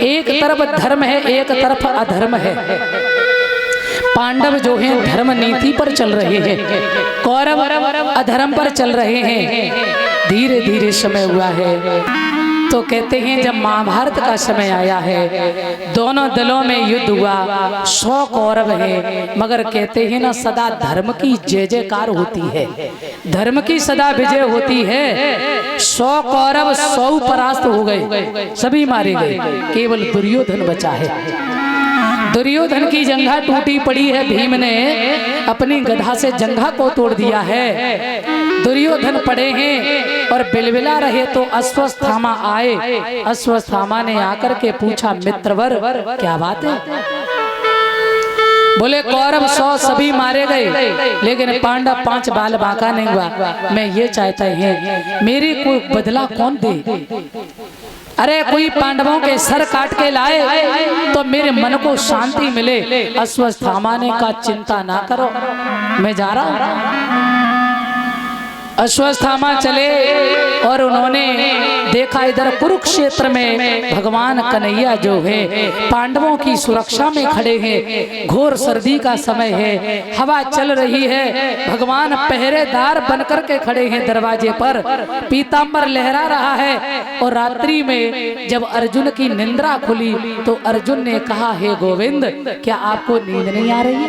एक तरफ धर्म है, एक तरफ अधर्म है। पांडव जो हैं धर्म नीति पर चल रहे हैं, कौरव अधर्म पर चल रहे हैं। धीरे धीरे समय हुआ है तो कहते हैं जब महाभारत का समय आया है, दोनों दलों में युद्ध हुआ, 100 कौरव हैं, मगर कहते हैं ना सदा धर्म की जय जयकार होती है, धर्म की सदा विजय होती है। 100 कौरव 100 परास्त हो गए, सभी मारे गए, केवल दुर्योधन बचा है। दुर्योधन की जंघा टूटी पड़ी है, भीम ने अपनी गधा से जंघा को तोड़ दिया है। दुर्योधन पड़े हैं और बिलबिला रहे तो अश्वत्थामा आए। अश्वत्थामा ने आकर के पूछा, मित्रवर क्या बात है? बोले कौरव 100 सभी मारे गए, लेकिन पांडव 5 बाल बांका नहीं हुआ। मैं ये चाहता है मेरी कोई बदला कौन दे? अरे कोई पांडवों के सर काट के लाए तो मेरे मन को शांति मिले। अश्वत्थामा ने कहा चिंता ना करो, मैं जा रहा हूं। अश्वत्थामा चले और उन्होंने देखा इधर कुरुक्षेत्र में भगवान कन्हैया जो है पांडवों की सुरक्षा में खड़े हैं। घोर सर्दी का समय है, हवा चल रही है, भगवान पहरेदार बनकर के खड़े हैं दरवाजे पर, पीतांबर लहरा रहा है। और रात्रि में जब अर्जुन की निंद्रा खुली तो अर्जुन ने कहा, हे गोविंद क्या आपको नींद नहीं आ रही है?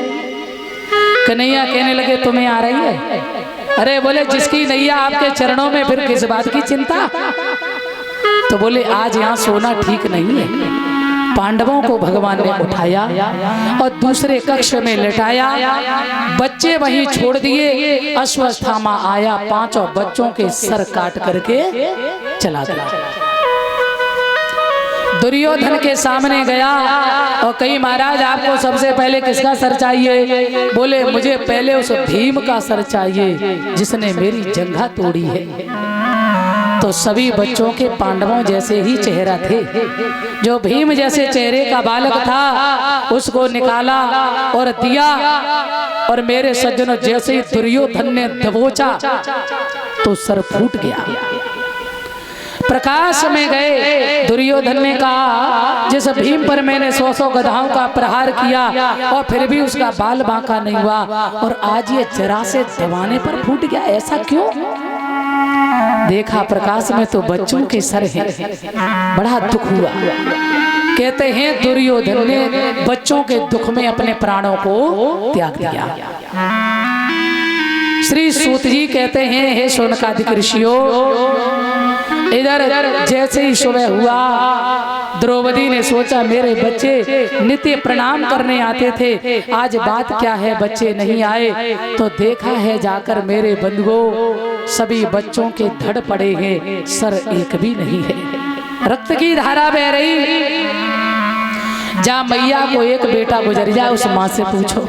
कन्हैया कहने लगे तुम्हें आ रही है? अरे बोले जिसकी नैया आपके चरणों में, फिर किस बात की चिंता? तो बोले आज यहाँ सोना ठीक नहीं है। पांडवों को भगवान ने उठाया और दूसरे कक्ष में लेटाया, बच्चे वहीं छोड़ दिए। अश्वत्थामा आया, 5 बच्चों के सर काट करके चला गया। दुर्योधन के सामने गया और कही महाराज आपको सबसे पहले किसका सर चाहिए? बोले मुझे पहले उस भीम का सर चाहिए जिसने मेरी जंघा तोड़ी है। तो सभी बच्चों के पांडवों जैसे ही चेहरा थे, जो भीम जैसे चेहरे का बालक था उसको निकाला और दिया। और मेरे सज्जनों जैसे ही दुर्योधन ने दबोचा तो सर फूट गया। प्रकाश में गए, दुर्योधन ने कहा जिस भीम पर मैंने 100 गधाओं का प्रहार किया और फिर भी उसका बाल बांका नहीं हुआ, और आज ये जरा से दबाने पर फूट गया, ऐसा क्यों? देखा प्रकाश में तो बच्चों के सर हैं, बड़ा दुख हुआ। कहते हैं दुर्योधन ने बच्चों के दुख में अपने प्राणों को त्याग दिया। श्री सूत जी कहते हैं, हे शौनकादिक ऋषियों, इधर जैसे ही सुबह हुआ द्रौपदी ने सोचा मेरे बच्चे नित्य प्रणाम करने आते थे, आज बात क्या है बच्चे नहीं आए। तो देखा है जाकर मेरे बंधुओं सभी बच्चों के धड़ पड़े हैं, सर एक भी नहीं है, रक्त की धारा बह रही। जा मैया को एक बेटा गुजर जाए उस माँ से पूछो,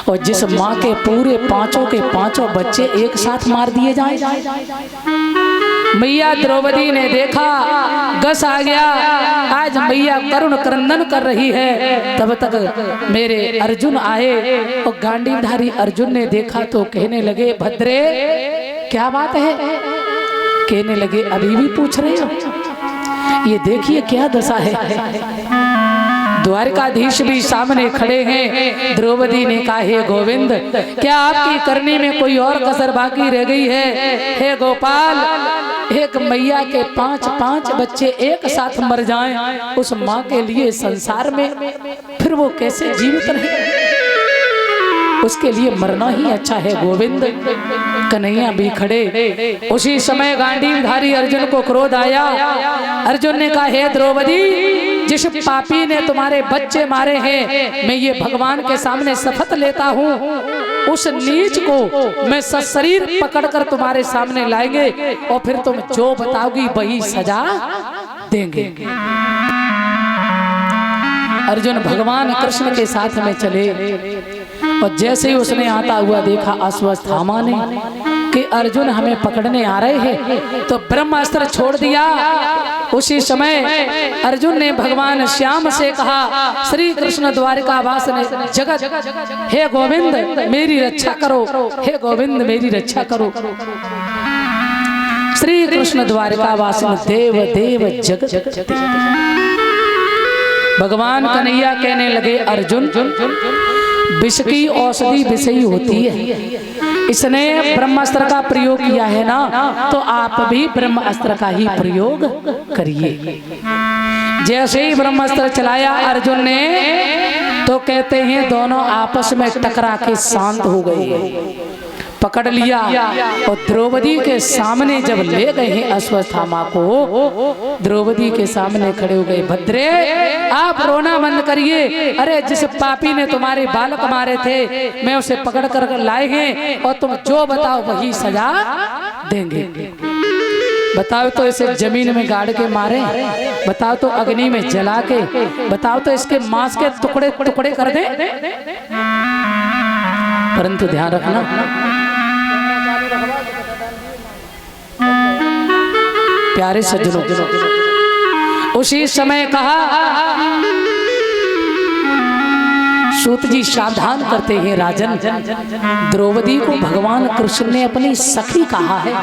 और जिस माँ के पूरे 5 के 5 बच्चे एक साथ मार दिए जाए। मैया द्रौपदी ने देखा गस आ गया, आज मैया करुण क्रंदन कर रही है। तब तक मेरे अर्जुन आए और गांडीवधारी अर्जुन ने देखा तो कहने लगे भद्रे क्या बात है? कहने लगे अभी भी पूछ रहे हो? ये देखिए क्या दशा है। द्वारकाधीश भी सामने खड़े हैं। द्रौपदी ने कहा हे गोविंद क्या आपकी करनी में कोई और कसर बाकी रह गई है? हे गोपाल, एक मैया के 5 बच्चे एक साथ मर जाएं उस माँ के लिए संसार में, फिर वो कैसे जीवित रहे? उसके लिए मरना ही अच्छा है गोविंद। कन्हैया भी खड़े। उसी समय गांडीवधारी अर्जुन को क्रोध आया। अर्जुन ने कहा हे द्रौपदी, जिस पापी ने तुम्हारे बच्चे मारे हैं मैं ये भगवान के सामने शपथ लेता हूँ, उस नीच को मैं सशरीर पकड़कर तुम्हारे सामने लाएंगे और फिर तुम जो बताओगी वही सजा देंगे। अर्जुन भगवान कृष्ण के साथ में चले और जैसे ही उसने आता हुआ देखा अश्वत्थामा ने कि अर्जुन हमें पकड़ने आ रहे हैं तो ब्रह्मास्त्र छोड़ दिया। उसी समय अर्जुन ने भगवान श्याम से कहा श्री कृष्ण द्वारकावास ने जगत हे गोविंद मेरी रक्षा करो, हे गोविंद मेरी रक्षा करो। श्री कृष्ण द्वारिकावासिन देव देव जगत। भगवान कन्हैया कहने लगे, अर्जुन विष की औषधि विषयी होती है, इसने ब्रह्मास्त्र का प्रयोग किया है ना, तो आप भी ब्रह्मास्त्र का ही प्रयोग करिए। जैसे ही ब्रह्मास्त्र चलाया अर्जुन ने, तो कहते हैं दोनों आपस में टकरा के शांत हो गए। पकड़ लिया और द्रौपदी के सामने जब ले गए हैं अश्वत्थामा को, द्रौपदी के सामने खड़े हो गए। भद्रे, आप रोना बंद करिए। अरे जिस पापी ने तुम्हारे बालक मारे थे, मैं उसे पकड़ कर लाए हैं और तुम जो बताओ वही सजा देंगे। बताओ तो इसे जमीन में गाड़ के मारे, बताओ तो अग्नि में जला के, बताओ तो इसके मांस के टुकड़े टुकड़े कर दे। परंतु ध्यान रखना, प्यारे सज्जनों, उसी समय कहा, सूत जी सावधान करते हैं राजन, द्रौपदी को भगवान कृष्ण ने अपनी सखी कहा है।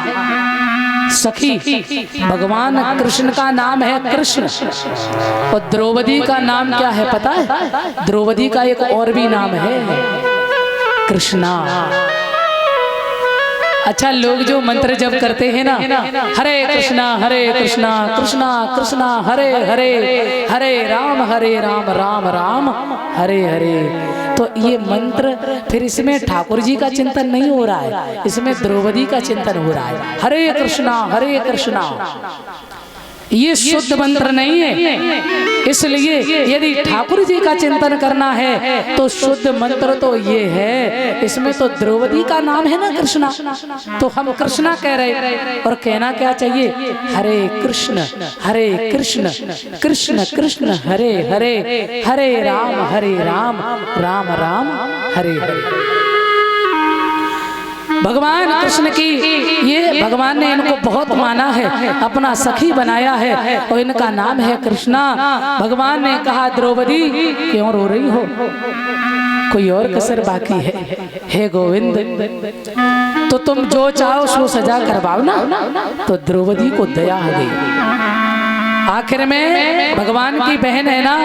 सखी, भगवान कृष्ण का नाम है कृष्ण, और द्रौपदी का नाम क्या है पता है? द्रौपदी का एक और भी नाम है, कृष्णा। अच्छा, लोग जो मंत्र जप करते हैं ना, हरे कृष्णा कृष्णा कृष्णा हरे हरे, हरे राम राम राम हरे हरे, तो ये मंत्र फिर इसमें ठाकुर जी का चिंतन नहीं हो रहा है, इसमें द्रौपदी का चिंतन हो रहा है। हरे कृष्णा, ये शुद्ध मंत्र नहीं है। इसलिए यदि ठाकुर जी का चिंतन करना है तो शुद्ध मंत्र तो ये है, इसमें तो द्रौपदी का नाम है ना कृष्णा, तो हम कृष्णा कह रहे, और कहना क्या चाहिए? हरे कृष्ण कृष्ण कृष्ण हरे हरे, हरे राम राम राम हरे हरे। भगवान कृष्ण की, ये भगवान ने इनको बहुत माना है, अपना सखी बनाया है, और इनका नाम है कृष्णा। भगवान ने कहा, द्रौपदी क्यों रो रही हो? कोई और कसर बाकी है? हे गोविंद, तो तुम जो चाहो सो सजा करवाओ ना। तो द्रौपदी को दया आ गई। आखिर में भगवान की बहन है ना,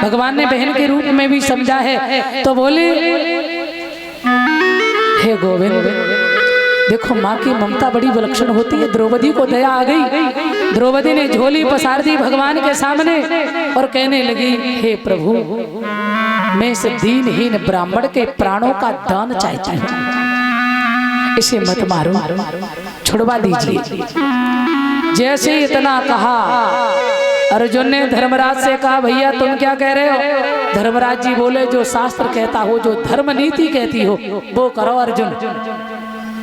भगवान ने बहन के रूप में भी समझा है, तो बोली, हे गोविंद, देखो माँ की ममता बड़ी विलक्षण होती है। द्रौपदी को दया आ गई। द्रौपदी ने झोली पसार दी भगवान के सामने और कहने लगी, हे प्रभु, मैं इस दीनहीन ब्राह्मण के प्राणों का दान चाहती हूँ, इसे मत मारो, छुड़वा दीजिए। जैसे इतना कहा, अर्जुन ने धर्मराज से कहा, भैया तुम क्या कह रहे हो? धर्मराज जी बोले, जो शास्त्र कहता हो, जो धर्म नीति कहती हो, वो करो अर्जुन।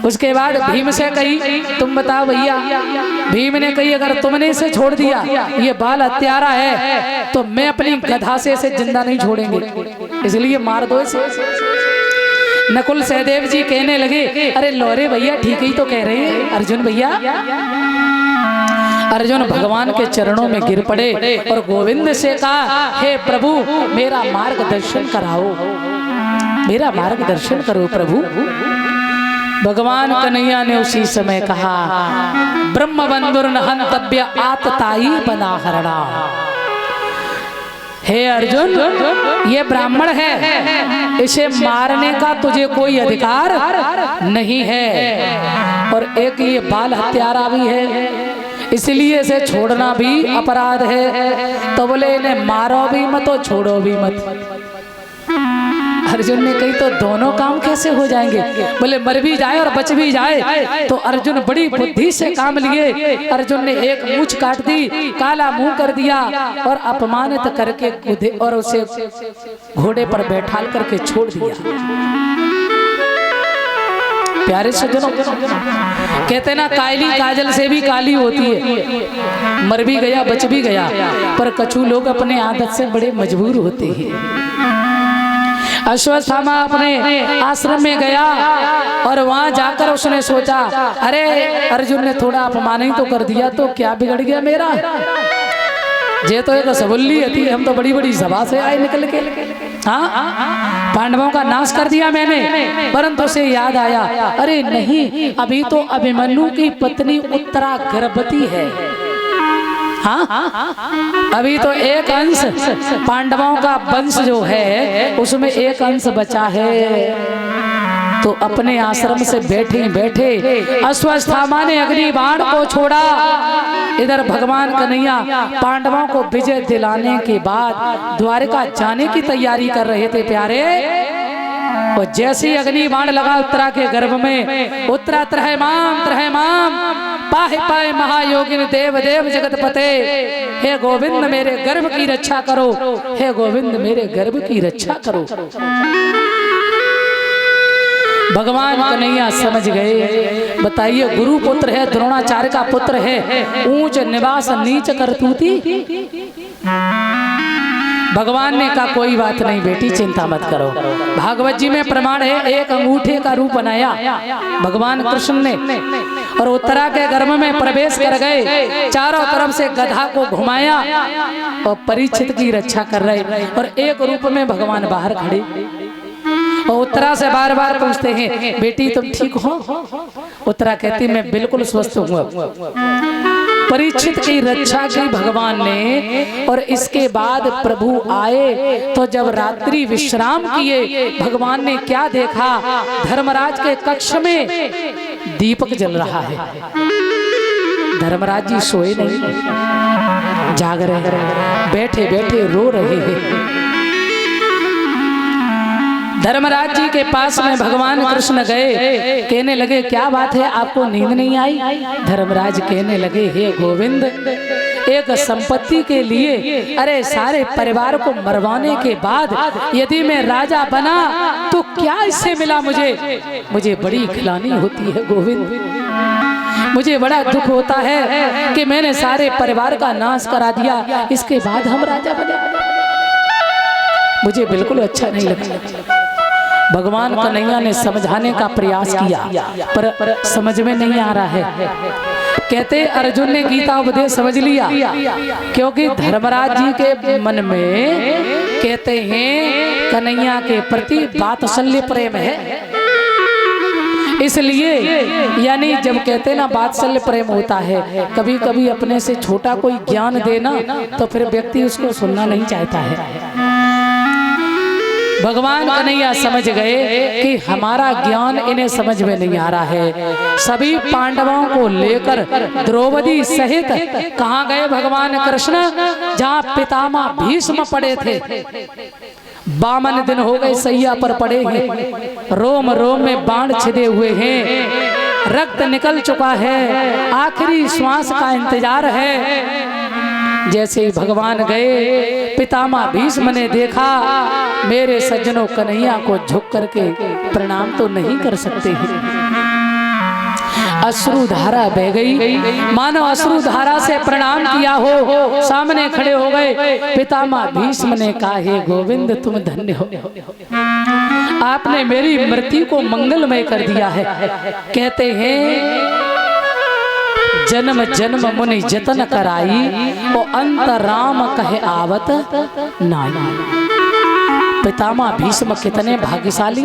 उसके बाद भीम से कही, तुम बताओ भैया। भीम ने कही, अगर तुमने इसे छोड़ दिया, ये बाल हत्यारा है, तो मैं अपनी गधा से इसे जिंदा नहीं छोड़ेंगे, इसलिए मार दो इसे। नकुल सहदेव जी कहने लगे, अरे लौरे भैया ठीक ही तो कह रहे हैं अर्जुन भैया। अर्जुन भगवान के चरणों में गिर पड़े और गोविंद से कहा, हे प्रभु, मेरा मार्गदर्शन कराओ, मेरा मार्गदर्शन करो प्रभु। भगवान कन्हैया ने उसी समय कहा, ब्रह्म बंधुर्न हंतव्य आतताई बदाहरणा। हे अर्जुन, ये ब्राह्मण है, इसे मारने का तुझे कोई अधिकार नहीं है, और एक ये बाल हत्यारा भी है, इसलिए इसे छोड़ना भी अपराध है। तो बोले, इन्हें मारो भी मत और छोड़ो भी मत। अर्जुन ने कही, तो दोनों काम कैसे हो जाएंगे? बोले, मर भी जाए और बच भी जाए। तो अर्जुन बड़ी बुद्धि से काम लिए। अर्जुन ने एक मूंछ काट दी, काला मुंह कर दिया और अपमानित करके कूदे और उसे घोड़े पर बैठाल करके छोड़ दिया। प्यारे सज्जनों, कहते ना, काली काजल से भी काली होती है। मर भी गया, बच भी गया, पर कछु लोग अपने आदत से बड़े मजबूर होते हैं। अश्वत्थामा अपने आश्रम में गया और वहां जाकर उसने सोचा, अरे अर्जुन ने थोड़ा अपमान ही तो कर दिया, तो क्या बिगड़ गया मेरा? ये तो एक सबुल्ली थी, हम तो बड़ी बड़ी सभा से आए निकल के। हाँ, पांडवों का नाश कर दिया मैंने, परंतु उसे याद आया, अरे नहीं, अभी तो अभिमन्यु की पत्नी उत्तरा गर्भवती है। हाँ, अभी तो एक अंश पांडवों का वंश जो है उसमें एक अंश बचा है। तो अपने आश्रम से बैठे बैठे अश्वत्थामा ने अग्नि बाण को छोड़ा। इधर भगवान कन्हैया पांडवों को विजय दिलाने के बाद द्वारिका जाने की तैयारी कर रहे थे प्यारे। और जैसे ही अग्नि बाण लगा उत्तरा के गर्भ में, उत्तरा त्रयमाम पाहे पाहे महायोगिन देव देव जगतपते, हे गोविंद मेरे गर्भ की रक्षा करो, हे गोविंद मेरे गर्भ की रक्षा करो। भगवान कन्हैया समझ गए। बताइए, गुरु पुत्र है, द्रोणाचार्य का पुत्र है, ऊंच निवास नीच करतूती। भगवान ने कहा कोई बात नहीं बेटी, चिंता मत करो। भागवत जी में प्रमाण है, एक अंगूठे का रूप बनाया भगवान कृष्ण ने और उत्तरा के गर्भ में प्रवेश कर गए। चारों तरफ से गधा को घुमाया और परीक्षित की रक्षा कर रहे, और एक रूप में भगवान बाहर खड़े और उत्तरा से बार बार पूछते हैं, बेटी तुम ठीक हो? उत्तरा कहती मैं बिल्कुल स्वस्थ हूँ। परीक्षित की रक्षा की भगवान ने। और इसके बाद प्रभु आए तो जब रात्रि विश्राम किए, भगवान ने क्या देखा? धर्मराज के कक्ष में दीपक जल रहा है। धर्मराज जी सोए नहीं, जाग रहे, बैठे बैठे रो रहे हैं। धर्मराज जी के पास में भगवान कृष्ण गए, कहने लगे क्या बात है, आपको नींद नहीं आई? धर्मराज कहने लगे, हे गोविंद, एक संपत्ति के लिए, अरे सारे परिवार को मरवाने के बाद यदि मैं राजा बना तो क्या इससे मिला मुझे बड़ी खिलानी होती है गोविंद। मुझे बड़ा दुख होता है कि मैंने सारे परिवार का नाश करा दिया, इसके बाद हम राजा बने, मुझे बिल्कुल अच्छा नहीं लगा। भगवान कन्हैया ने समझाने का प्रयास किया पर समझ में नहीं आ रहा है। कहते अर्जुन ने गीता उपदेश समझ लिया, क्योंकि धर्मराज जी के मन में कहते हैं कन्हैया के प्रति वात्सल्य प्रेम है, इसलिए यानी जब कहते ना वात्सल्य प्रेम होता है, कभी कभी अपने से छोटा कोई ज्ञान देना तो फिर व्यक्ति उसको सुनना नहीं चाहता है। भगवान कन्हैया समझ गए कि हमारा ज्ञान इन्हें समझ में नहीं आ रहा है। सभी पांडवों को लेकर द्रौपदी सहित कहाँ गए भगवान कृष्ण? जहाँ पितामह भीष्म पड़े थे। 52 दिन हो गए सैया पर पड़े हैं, रोम रोम में बाण छिदे हुए हैं, रक्त निकल चुका है, आखिरी श्वास का इंतजार है। जैसे ही भगवान गए, पितामह भीष्म ने देखा मेरे सज्जनों कन्हैया को झुक करके प्रणाम तो नहीं कर सकते हैं। अश्रुधारा बह गई, मानो अश्रुधारा से प्रणाम किया हो। सामने खड़े हो गए। पितामह भीष्म ने कहा, हे गोविंद तुम धन्य हो, आपने मेरी मृत्यु को मंगलमय कर दिया है। कहते हैं जन्म जन्म मुनि जतन कराई, ओ अंत राम कहे आवत नाई। पितामह भीष्म कितने भाग्यशाली।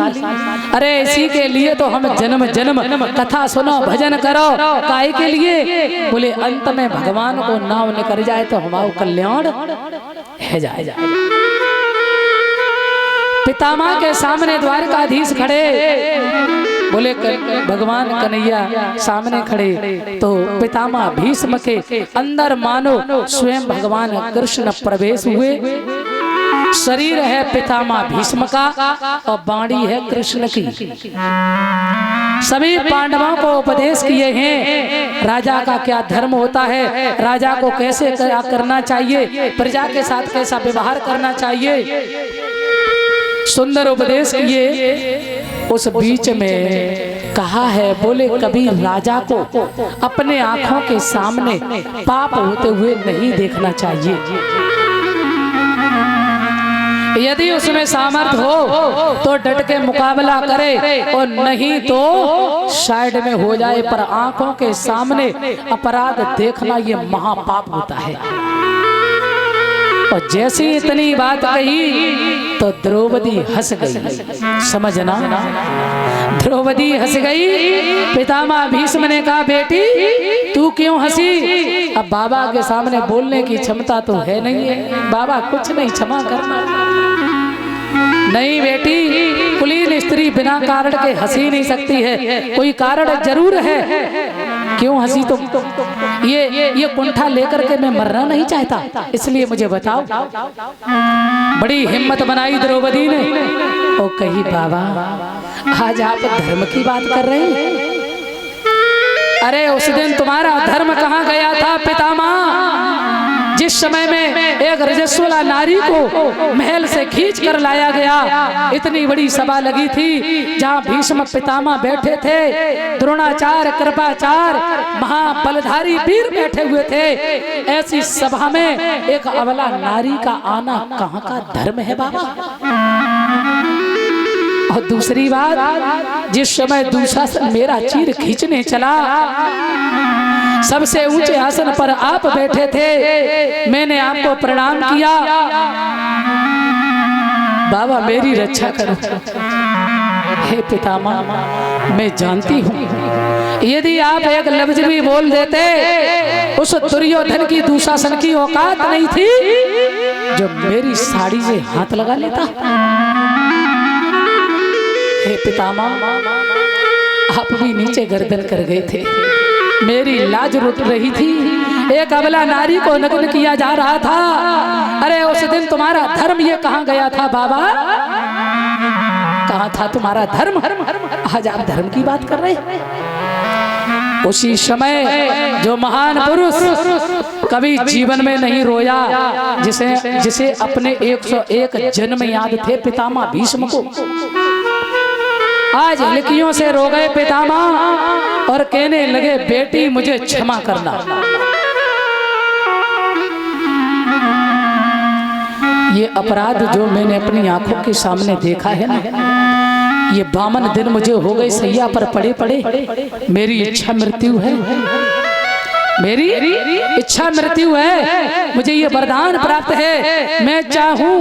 अरे इसी के लिए तो हम जन्म जन्म कथा सुनो भजन करो, काहे के लिए? बोले अंत में भगवान को नाम निकल जाए तो हमारा कल्याण है जाए। पितामह के सामने द्वारकाधीश खड़े, बोले भगवान कन्हैया सामने खड़े तो पितामह भीष्म के अंदर मानो स्वयं भगवान कृष्ण प्रवेश हुए। शरीर है पितामह भीष्म का और बाणी है कृष्ण की। सभी पांडवों को उपदेश किए हैं राजा का क्या धर्म होता है, राजा को कैसे क्या करना चाहिए, प्रजा के साथ कैसा व्यवहार करना चाहिए, सुंदर उपदेश किए। उस बीच में कहा है, बोले कभी राजा को अपने आंखों के सामने पाप होते हुए नहीं देखना चाहिए। यदि उसमें सामर्थ हो तो डट के मुकाबला करे और नहीं तो साइड में हो जाए, पर आंखों के सामने अपराध देखना ये महापाप होता है। और जैसे इतनी बात कही तो द्रौपदी हंस गई। समझना, द्रौपदी हंस गई। पितामह भीष्म ने कहा बेटी तू क्यों हंसी? अब बाबा के सामने बोलने की क्षमता तो है नहीं है। बाबा कुछ नहीं, क्षमा करना। नहीं बेटी, कुलीन स्त्री बिना कारण के हंसी नहीं सकती है, कोई कारण जरूर है। क्यों हंसी तुम? ये कुंठा लेकर के मैं मरना नहीं चाहता, इसलिए मुझे बताओ। बड़ी हिम्मत बनाई द्रौपदी ने और कही बाबा आज आप धर्म की बात कर रहे हैं? अरे उस दिन तुम्हारा धर्म कहाँ गया था पितामह? जिस समय में एक रजस्वला नारी को महल से खींच कर लाया गया, इतनी बड़ी सभा लगी थी जहाँ भीष्म पितामह बैठे थे, द्रोणाचार्य कृपाचार्य महाबलधारी वीर बैठे हुए थे। ऐसी सभा में एक अबला नारी का आना कहाँ का धर्म है बाबा? और दूसरी बात, जिस समय दुशासन मेरा चीर खींचने चला, सबसे ऊंचे आसन पर आप बैठे थे, मैंने आपको प्रणाम किया। बाबा मेरी रक्षा करो। हे पितामह मैं जानती हूँ यदि आप एक लफ्ज भी बोल देते उस दुर्योधन की दुशासन की औकात नहीं थी जो मेरी साड़ी से हाथ लगा लेता। हे पितामह आप भी नीचे गर्दन कर गए थे, मेरी लाज रुट रही थी। एक अबला नारी को नग्न किया जा रहा था। अरे उस दिन तुम्हारा धर्म ये कहाँ गया था बाबा? कहाँ था तुम्हारा धर्म? आज आप धर्म की बात कर रहे हैं। उसी समय जो महान पुरुष कभी जीवन में नहीं रोया, जिसे अपने 101 जन्म याद थे पितामह भीष्म को, आज हिलकियों से रो गए पितामह और कहने लगे बेटी मुझे क्षमा करना। ये अपराध जो मैंने अपनी आंखों के सामने देखा है ना, ये 52 दिन मुझे हो गए सैया पर पड़े पड़े। मेरी इच्छा मृत्यु है, मेरी इच्छा मृत्यु है। मुझे ये वरदान प्राप्त है, मैं चाहूं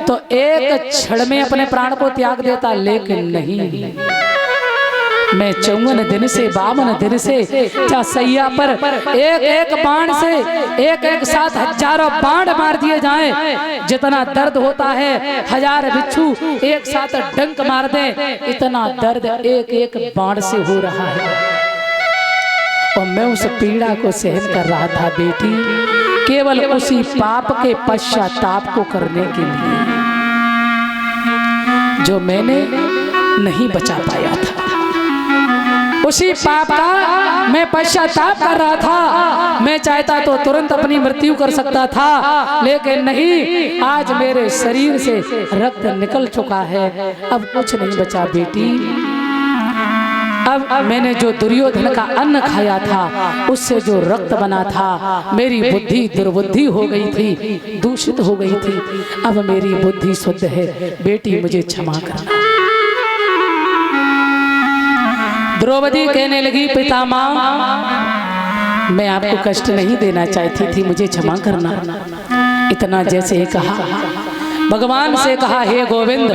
तो एक क्षण में अपने प्राण को त्याग देता, लेकिन नहीं, मैं 54 दिन से 52 दिन से सैया पर एक एक बाण से एक साथ हजारों बाण मार दिए जाएं, जितना दर्द होता है 1000 बिच्छू एक साथ डंक मार दें, इतना दर्द एक एक बाण से हो रहा है। और मैं उस पीड़ा को सहन कर रहा था बेटी, केवल उसी पाप के पश्चाताप को करने के लिए जो मैंने नहीं बचा पाया था। उसी पाप का मैं पश्चाताप कर रहा था। मैं चाहता तो तुरंत अपनी मृत्यु कर सकता था, लेकिन नहीं, आज मेरे शरीर से रक्त निकल चुका है, अब कुछ नहीं बचा बेटी। अब मैंने जो दुर्योधन का अन्न खाया था, उससे जो रक्त बना था, मेरी बुद्धि दुर्बुद्धि हो गई थी, दूषित हो गई थी। अब मेरी बुद्धि शुद्ध है बेटी, मुझे क्षमा करना। द्रौपदी कहने लगी पितामह मैं आपको कष्ट नहीं देना चाहती थी, मुझे क्षमा करना। इतना जैसे ही कहा, भगवान से कहा हे गोविंद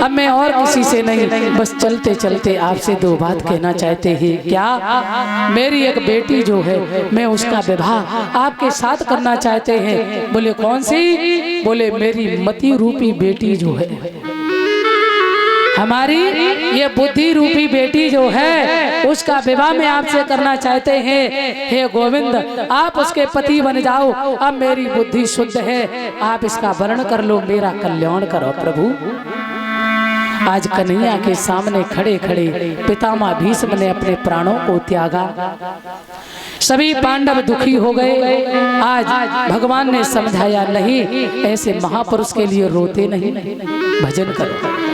अब मैं और किसी से नहीं, बस चलते चलते आपसे 2 बात कहना चाहते हैं। क्या? मेरी एक बेटी जो है मैं उसका विवाह आपके साथ करना चाहते हैं। बोले कौन सी? बोले मेरी मति रूपी बेटी जो है, हमारी ये बुद्धि रूपी बेटी जो है, उसका विवाह में आपसे करना चाहते हैं। हे गोविंद आप उसके पति बन जाओ, अब मेरी बुद्धि शुद्ध है, आप इसका वर्ण कर लो, मेरा कल्याण करो प्रभु। आज कन्हैया के सामने खड़े खड़े पितामह भीष्म ने अपने प्राणों को त्यागा। सभी पांडव दुखी हो गए। आज भगवान ने समझाया नहीं, ऐसे महापुरुष के लिए रोते नहीं, भजन करो।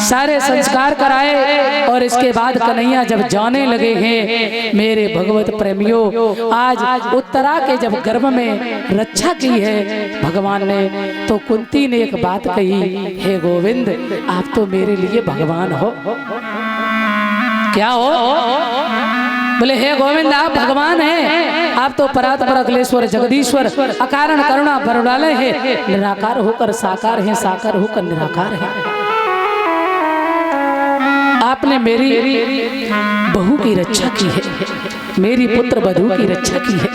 सारे संस्कार कराए और इसके बाद कन्हैया जब जाने लगे हैं, मेरे भगवत प्रेमियों, आज उत्तरा के जब गर्भ में रक्षा की है भगवान ने, तो कुंती ने एक बात कही, हे गोविंद आप तो मेरे लिए भगवान हो। क्या हो? बोले हे गोविंद आप भगवान हैं, आप तो परात पर अखिलेश्वर जगदीश्वर अकारण करुणा बरड़ालय है, निराकार होकर साकार हैं, साकार होकर निराकार है। आपने मेरी बहू की रक्षा की है, मेरी पुत्र वधू की रक्षा की है।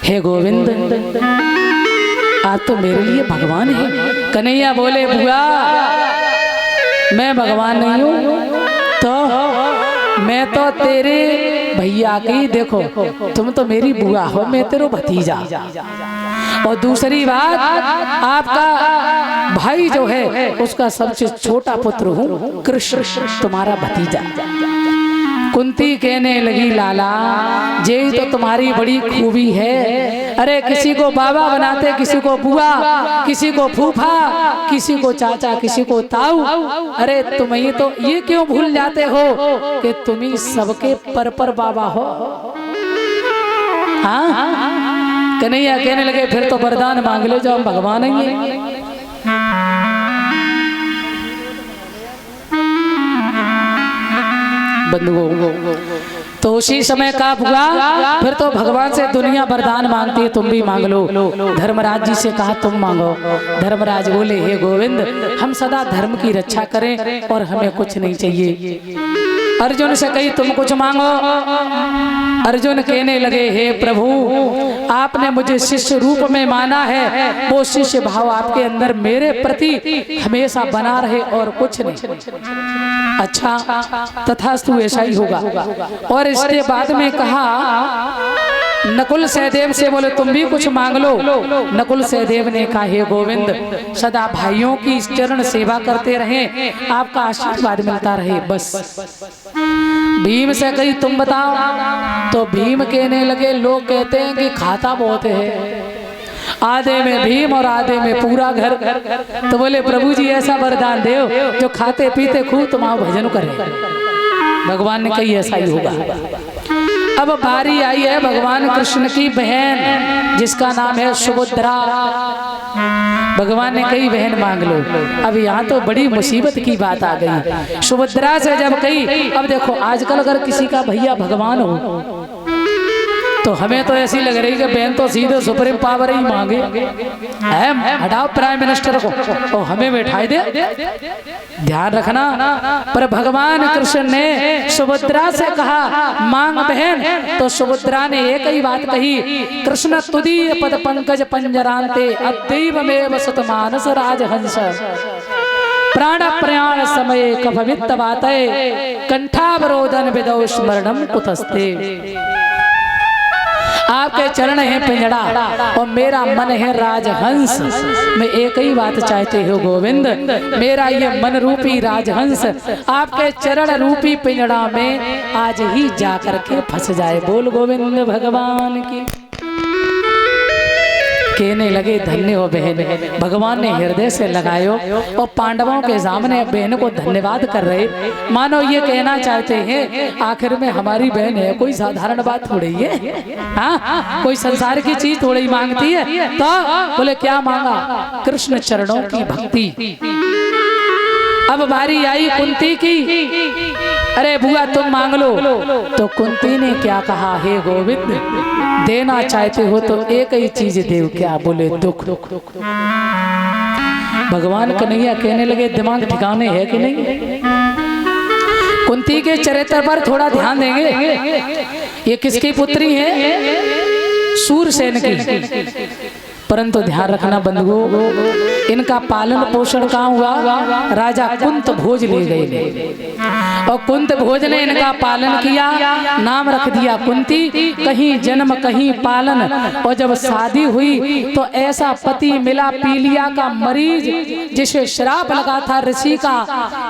हे गोविंद आप तो मेरे लिए भगवान हैं। कन्हैया बोले बुआ मैं भगवान नहीं हूँ, तो मैं तो तेरे भैया की, देखो तुम तो मेरी बुआ हो, मैं तेरा भतीजा। और दूसरी बात आपका भाई जो है उसका सबसे छोटा पुत्र हूँ कृष्ण, तुम्हारा भतीजा। कुंती कहने लगी लाला यही तो तुम्हारी बड़ी खूबी है। अरे किसी को बाबा बनाते, किसी को बुआ, किसी को फूफा, किसी को चाचा, किसी को ताऊ। अरे तुम ये क्यों भूल जाते हो कि तुम ही सबके पर बाबा हो। हाँ कन्हैया कहने लगे फिर तो वरदान मांग लो, जो हम भगवान हैं। बंधुओं तो उसी समय का हुआ, फिर तो भगवान से दुनिया वरदान मांगती है, तुम भी मांग लो। धर्मराज जी से कहा तुम मांगो। धर्मराज बोले हे गोविंद हम सदा धर्म की रक्षा करें और हमें कुछ नहीं चाहिए। अर्जुन से कही तुम कुछ मांगो। अर्जुन कहने लगे हे प्रभु आपने मुझे शिष्य रूप में माना है, वो शिष्य भाव आपके अंदर मेरे प्रति हमेशा बना रहे और कुछ नहीं। अच्छा तथास्तु ऐसा ही होगा। और इसके बाद में कहा नकुल सहदेव से बोले तुम भी कुछ मांग लो। नकुल सहदेव ने कहा हे गोविंद सदा भाइयों की चरण सेवा करते रहें, आपका आशीर्वाद मिलता रहे बस। भीम से कही तुम बताओ, तो भीम कहने लगे लोग कहते हैं कि खाता बहुत है, आधे में भीम और आधे में पूरा घर। तो बोले प्रभु जी ऐसा वरदान देव जो खाते पीते खूब तुम्हारा भजन करे। भगवान ने कही ऐसा ही होगा। अब बारी आई है भगवान कृष्ण की बहन जिसका नाम है सुभद्रा। भगवान ने कही बहन मांग लो। अब यहाँ तो बड़ी मुसीबत की बात आ गई। सुभद्रा से जब कही, अब देखो आजकल अगर किसी का भैया भगवान हो तो हमें तो ऐसी लग रही कि बहन तो सीधे सुप्रीम पावर ही मांगे, हटाओ प्राइम मिनिस्टर को तो हमें बैठाई दे। ध्यान रखना। पर भगवान कृष्ण ने सुभद्रा से कहा मांग बहन, तो सुभद्रा ने एक ही बात कही कृष्ण तुदीय पद पंकज पंजरांते अद्दैव में वसत मानस राजहंस प्राण प्रयाण समय कभवित्त बातय कंठावरोधन विदौ स्मरणम कुतस्ते। आपके चरण है पिंजड़ा और मेरा मन है राजहंस। मैं एक ही बात चाहते हो गोविंद, मेरा ये मन रूपी राजहंस आपके चरण रूपी पिंजड़ा में आज ही जाकर के फंस जाए। बोल गोविंद भगवान की। कहने लगे धन्य हो बहन। भगवान ने हृदय से लगायो और पांडवों के सामने बहन को धन्यवाद कर रहे, मानो ये कहना चाहते हैं आखिर में हमारी बहन है, कोई साधारण बात थोड़ी है। हाँ कोई संसार की चीज थोड़ी मांगती है। तो बोले क्या मांगा? कृष्ण चरणों की भक्ति। अब बारी आई कुंती की। अरे बुआ तुम मांग लो। तो कुंती ने क्या कहा हे गोविंद देना चाहते हो तो एक ही चीज देव। क्या? बोले दुख। भगवान कन्हैया कहने लगे दिमाग ठिकाने है कि नहीं? कुंती के चरित्र पर थोड़ा ध्यान देंगे। ये किसकी पुत्री है? सूरसेन की। परंतु ध्यान रखना बंधुओं, इनका पालन पोषण कहाँ हुआ? राजा कुंत भोज ले गए और कुंत भोज ने इनका पालन किया, नाम रख दिया कुंती। कहीं जन्म कहीं पालन। और जब शादी हुई तो ऐसा पति मिला पीलिया का मरीज, जिसे श्राप लगा था ऋषि का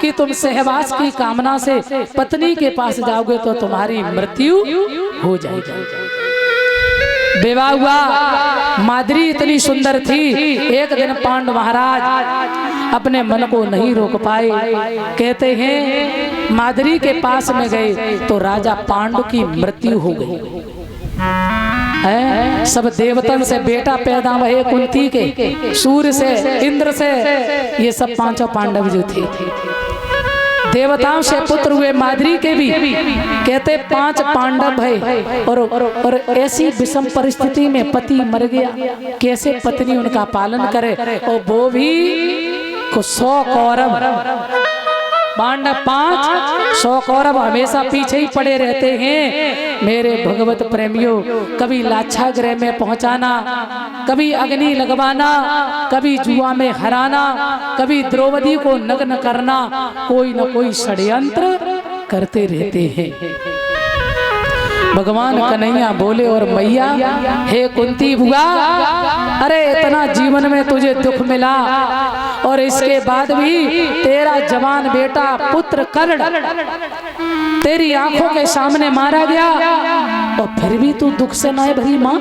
कि तुम सहवास की कामना से पत्नी के पास जाओगे तो तुम्हारी मृत्यु हो जाएगी। विवाह हुआ। माद्री इतनी सुंदर थी। एक दिन पांडव महाराज अपने मन को नहीं रोक पाए। कहते हैं माद्री के पास में गए तो राजा पांडु की मृत्यु हो गई। सब देवतन से बेटा पैदा हुए कुंती के, सूर्य से, इंद्र से, ये सब पांचों पांडव जो थे। देवताओं से पुत्र हुए माद्री के भी कहते 5 पांडव है और ऐसी विषम परिस्थिति में पति मर गया, कैसे पत्नी उनका पालन करे, और वो भी 100 कौरव पांडव 5 100 कौरव हमेशा पीछे ही पड़े रहते हैं। मेरे भगवत प्रेमियों, कभी लाक्षागृह में पहुंचाना, कभी अग्नि लगवाना, कभी जुआ में हराना, कभी द्रौपदी को नग्न करना, कोई न कोई षड्यंत्र करते रहते हैं। भगवान कन्हैया बोले और मैया, हे कुंती बुआ, अरे इतना जीवन में तुझे दुख मिला और इसके बाद भी तेरा जवान बेटा पुत्र कर्ण तेरी आंखों के सामने मारा गया और फिर भी तू दुख से ना भरी माँ।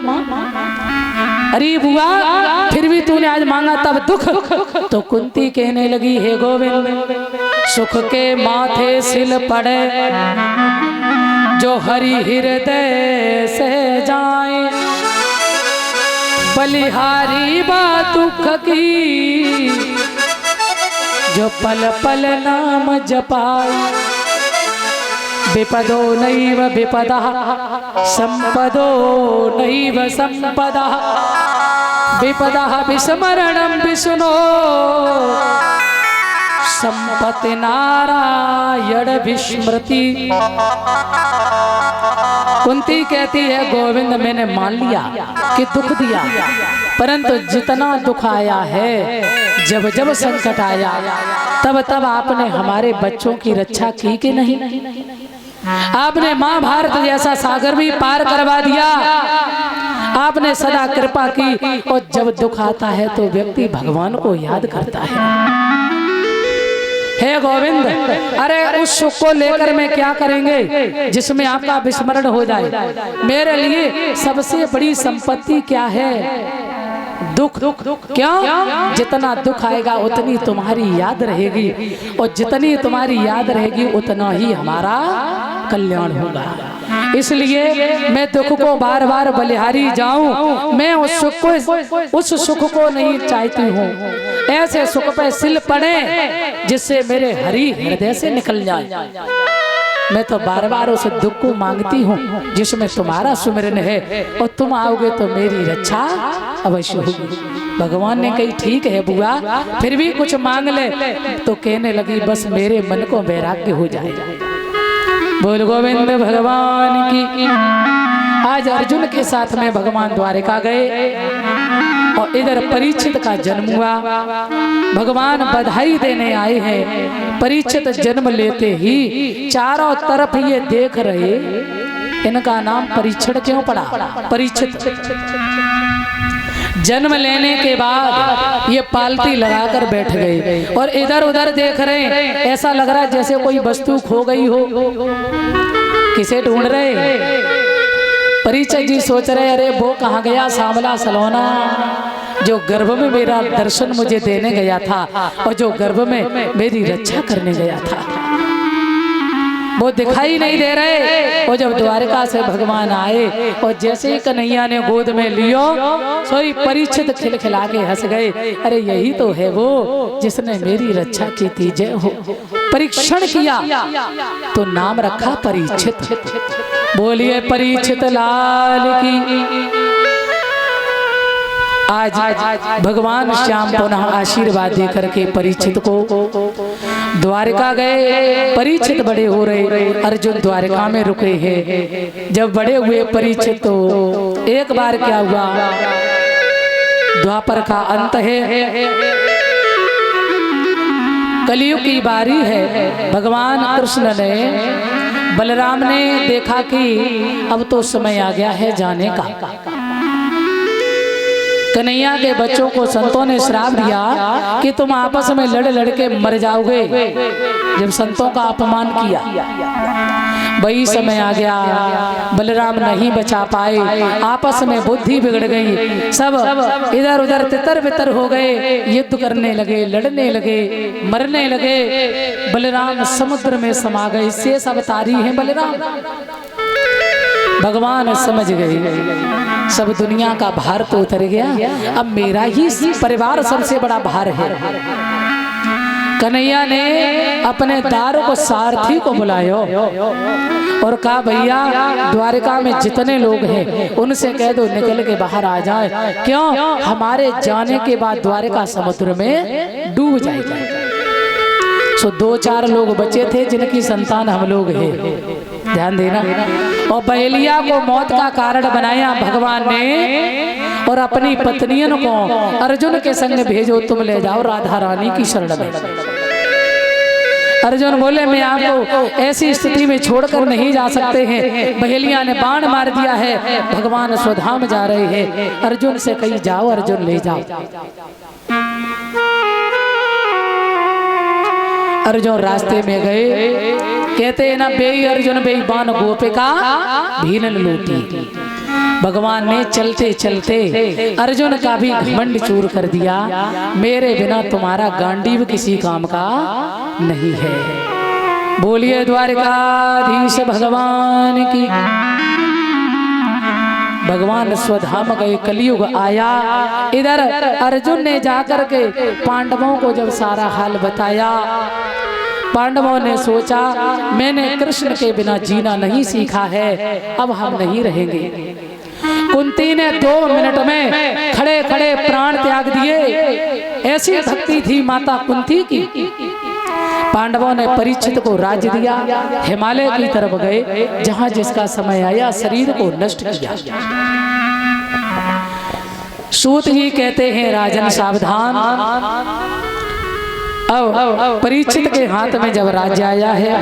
अरे बुआ, फिर भी तूने आज मांगा तब दुख। तो कुंती कहने लगी, हे गोविंद, सुख के माथे सिल पड़े जो हरि हृदय से जाए, बलिहारी बात दुख की जो पल पल नाम जपाए, विपदो नैव विपदः संपदो नैव संपदः, विपदः विस्मरणं विष्णो संपत्ति नारायण विस्मृति। कुंती कहती है, गोविंद मैंने मान लिया कि दुख दिया, परंतु जितना दुख आया है, जब जब संकट आया, तब तब आपने हमारे बच्चों की रक्षा की कि नहीं? आपने महाभारत जैसा सागर भी पार करवा दिया, आपने सदा कृपा की। और जब दुख आता है तो व्यक्ति भगवान को याद करता है। हे गोविंद, अरे उस सुख को लेकर मैं क्या करेंगे जिसमें आपका विस्मरण हो जाए। मेरे लिए सबसे बड़ी संपत्ति क्या है? दुख। क्यों? जितना दुख आएगा उतनी तुम्हारी याद रहेगी, और जितनी तुम्हारी याद रहेगी उतना ही हमारा कल्याण होगा। इसलिए मैं दुख को बार बार बलिहारी जाऊं, मैं उस सुख को नहीं चाहती हूँ। ऐसे सुख पे सिल पड़े जिससे मेरे हरि हृदय से निकल जाए। मैं तो बार बार उस दुख को मांगती हूँ जिसमें तुम्हारा सुमिरन है, और तुम आओगे तो मेरी रक्षा अवश्य होगी। भगवान ने कही, ठीक है बुआ, फिर भी कुछ मांग ले। तो कहने लगी, बस मेरे मन को वैराग्य हो जाए। बोल गोविंद भगवान की। आज अर्जुन के साथ में भगवान द्वारिका गए और इधर परीक्षित का जन्म हुआ। भगवान बधाई देने आए हैं। परीक्षित जन्म लेते ही चारों तरफ ये देख रहे, इनका नाम परीक्षण क्यों पड़ा? परीक्षित। जन्म लेने के बाद ये पालती लगाकर बैठ गए और इधर उधर देख रहे हैं। ऐसा लग रहा है जैसे कोई वस्तु खो गई हो, किसे ढूंढ रहे। परीक्षित जी सोच रहे, अरे वो कहाँ गया सांवला सलोना जो गर्भ में मेरा दर्शन मुझे देने गया था और जो गर्भ में मेरी रक्षा करने गया था, वो दिखाई नहीं दे रहे। और जब द्वारका से भगवान आए और जैसे ही कन्हैया ने गोद में लियो, सोई परीक्षित खिलखिला के हंस गए। अरे यही तो है वो जिसने मेरी रक्षा की थी। जय हो। परीक्षण किया तो नाम रखा परीक्षित। बोलिए परीक्षित लाल की। आज भगवान श्याम पुनः आशीर्वाद देकर के परीक्षित को द्वारका गए। परीक्षित बड़े हो रहे, अर्जुन द्वारका में रुके हैं। जब बड़े हुए परीक्षित तो एक बार क्या हुआ, द्वापर का अंत है, कलयुग की बारी है। भगवान कृष्ण ने, बलराम ने देखा कि अब तो समय आ गया है जाने का। कन्हैया के बच्चों को संतों ने श्राप दिया कि तुम आपस में लड़ लड़ के मर जाओगे। जब संतों का अपमान किया, वही समय आ गया। बलराम नहीं बचा पाए, आपस में बुद्धि बिगड़ गई, सब इधर उधर तितर बितर हो गए, युद्ध करने लगे, लड़ने लगे, मरने लगे। बलराम समुद्र में समा गए। शेष अवतारी हैं बलराम। भगवान समझ गए सब दुनिया का भार तो उतर गया, अब मेरा ही परिवार सबसे बड़ा भार है। कन्हैया ने अपने दारों को सारथी को बुलायो और कहा भैया द्वारिका में जितने लोग हैं उनसे कह दो निकल के बाहर आ जाए। क्यों? हमारे जाने के बाद द्वारिका समुद्र में डूब जाएगा। सो 2-4 लोग बचे थे जिनकी संतान हम लोग हैं, ध्यान देना। और बहेलिया को मौत का कारण बनाया भगवान ने और अपनी पत्नियों को अर्जुन के संग भेजो, तुम ले जाओ राधा रानी की शरण में। अर्जुन बोले मैं आपको ऐसी स्थिति में छोड़कर नहीं जा सकते हैं, बहेलिया ने बाण मार दिया है, भगवान स्वधाम जा रहे हैं। अर्जुन से कही जाओ, अर्जुन ले जाओ। अर्जुन रास्ते में गए, कहते हैं ना बेई अर्जुन बेई बाण गोपिका भीलन लूटी। भगवान ने चलते चलते अर्जुन का भी घमंड चूर कर दिया। मेरे बिना तुम्हारा गांडीव किसी काम का नहीं है। बोलिए द्वारिकाधीश भगवान की। भगवान स्वधाम गए, कलयुग आया। इधर अर्जुन ने जाकर के पांडवों को जब सारा हाल बताया, पांडवों ने सोचा मैंने कृष्ण के बिना जीना नहीं सीखा है, अब हम नहीं रहेंगे। कुंती ने 2 मिनट में खड़े खड़े प्राण त्याग दिए। ऐसी भक्ति थी माता कुंती की। पांडवों ने परीक्षित को राज्य दिया, हिमालय की तरफ गए, जहां जिसका समय आया शरीर को नष्ट किया। सूत जी कहते हैं राजन सावधान। अब परीक्षित के हाथ में जब राज्य आया है,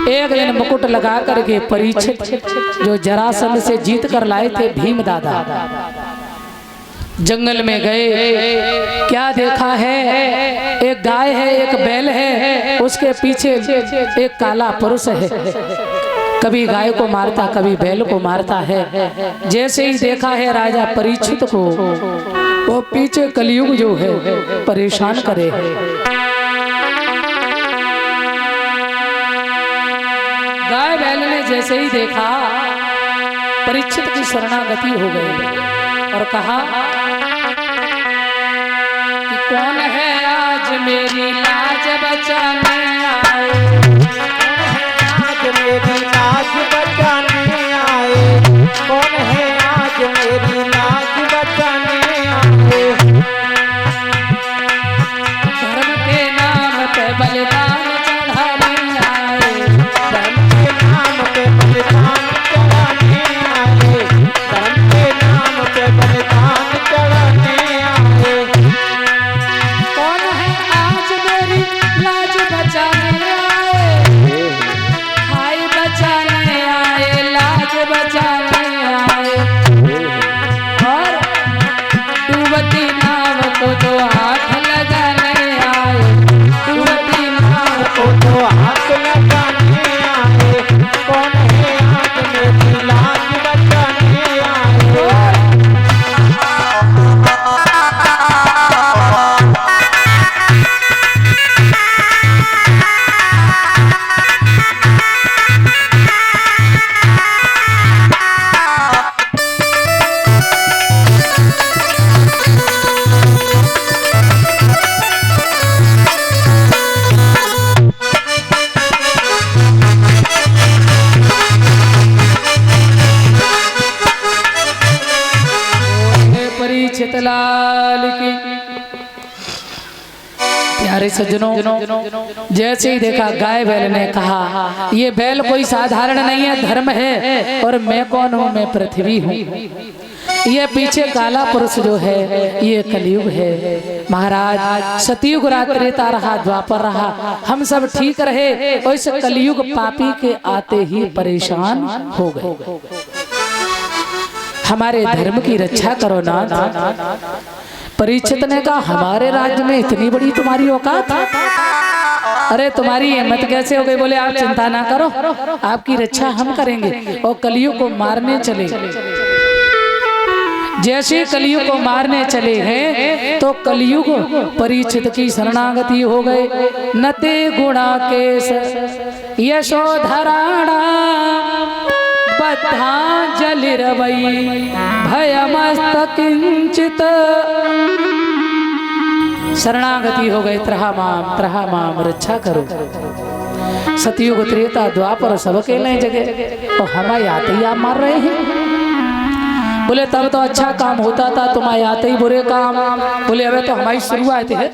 एक दिन मुकुट लगा करके परीक्षित जो जरासंध से जीत कर लाए थे भीम दादा, जंगल में गए। क्या देखा है? एक गाय है, एक बैल है, उसके पीछे एक काला पुरुष है। कभी गाय को मारता, कभी बैल को मारता है। जैसे ही देखा है राजा परीक्षित को, वो पीछे कलयुग जो है परेशान करे है। गाय बैल ने जैसे ही देखा परीक्षित की शरणागति हो गई और कहा कि कौन है आज मेरी लाज बचाने आए, आज मेरी लाज बचाने आए, कौन है आज मेरी लाज बचाने आए। धर्म के नाम पे बलिदान चढ़ाने आए, धर्म के नाम पे बलिदान चढ़ाने आए, धर्म के नाम पे बलिदान चढ़ाने आए। कौन है आज मेरी लाज बचाने आए, हाय बचाने आए, लाज बचाने आए। और डूबती नाव को तो हाथ लगाने आए, डूबती नाव को तो हाथ लगाने आए। कौन है आज मेरी लाज बचाने आए। परीक्षित लाल की। प्यारे सज्जनों, जैसे ही देखा गाय बैल ने कहा ये बैल कोई साधारण नहीं है, धर्म है। और मैं कौन हूँ? मैं पृथ्वी हूँ। ये पीछे काला पुरुष जो है ये कलयुग है। महाराज सतयुग त्रेता रहा, द्वापर रहा, हम सब ठीक रहे, और इस कलयुग पापी के आते ही परेशान हो गए। हमारे धर्म की रक्षा करो नाथ। परीक्षित ने कहा हमारे राज्य में इतनी बड़ी तुम्हारी औकात? अरे तुम्हारी हिम्मत कैसे हो गई? बोले आप चिंता ना करो, आपकी रक्षा हम करेंगे। और कलयुग को मारने चले। जैसे कलयुग को मारने चले हैं तो कलयुग परीक्षित की शरणागति हो गए। नते गुणा केश यशोधराणा बद्धांजलिरवै भयमस्त किंचित शरणागति हो गए, त्रहा माम रक्षा करो। सतयुग त्रेता द्वापर सबके नए जगह, और हमारे आते ही आप मार रहे हैं। बोले तब तो अच्छा काम होता था, तुम्हारे आते ही बुरे काम। बोले अबे तो हमारी शुरुआत है।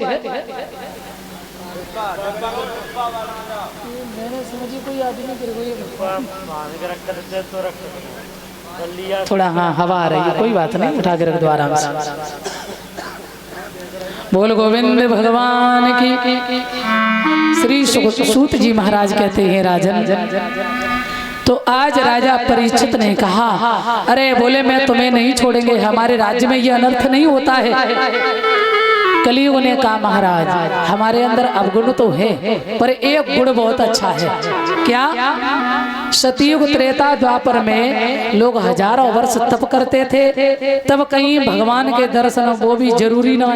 थोड़ा हाँ हवा आ रही है, कोई बात नहीं, उठा के रख दो आराम से। बोल गोविंद भगवान की। श्री सूत जी महाराज कहते हैं राजन, तो आज राजा परीक्षित ने कहा, अरे बोले मैं तुम्हें नहीं छोड़ेंगे, हमारे राज्य में ये अनर्थ नहीं होता है। कलियुग ने कहा महाराज हमारे अंदर अवगुण तो है, पर एक गुण बहुत अच्छा है। क्या? सतयुग त्रेता द्वापर में लोग हजारों वर्ष तप करते थे, तब कहीं भगवान के दर्शन वो भी जरूरी ना।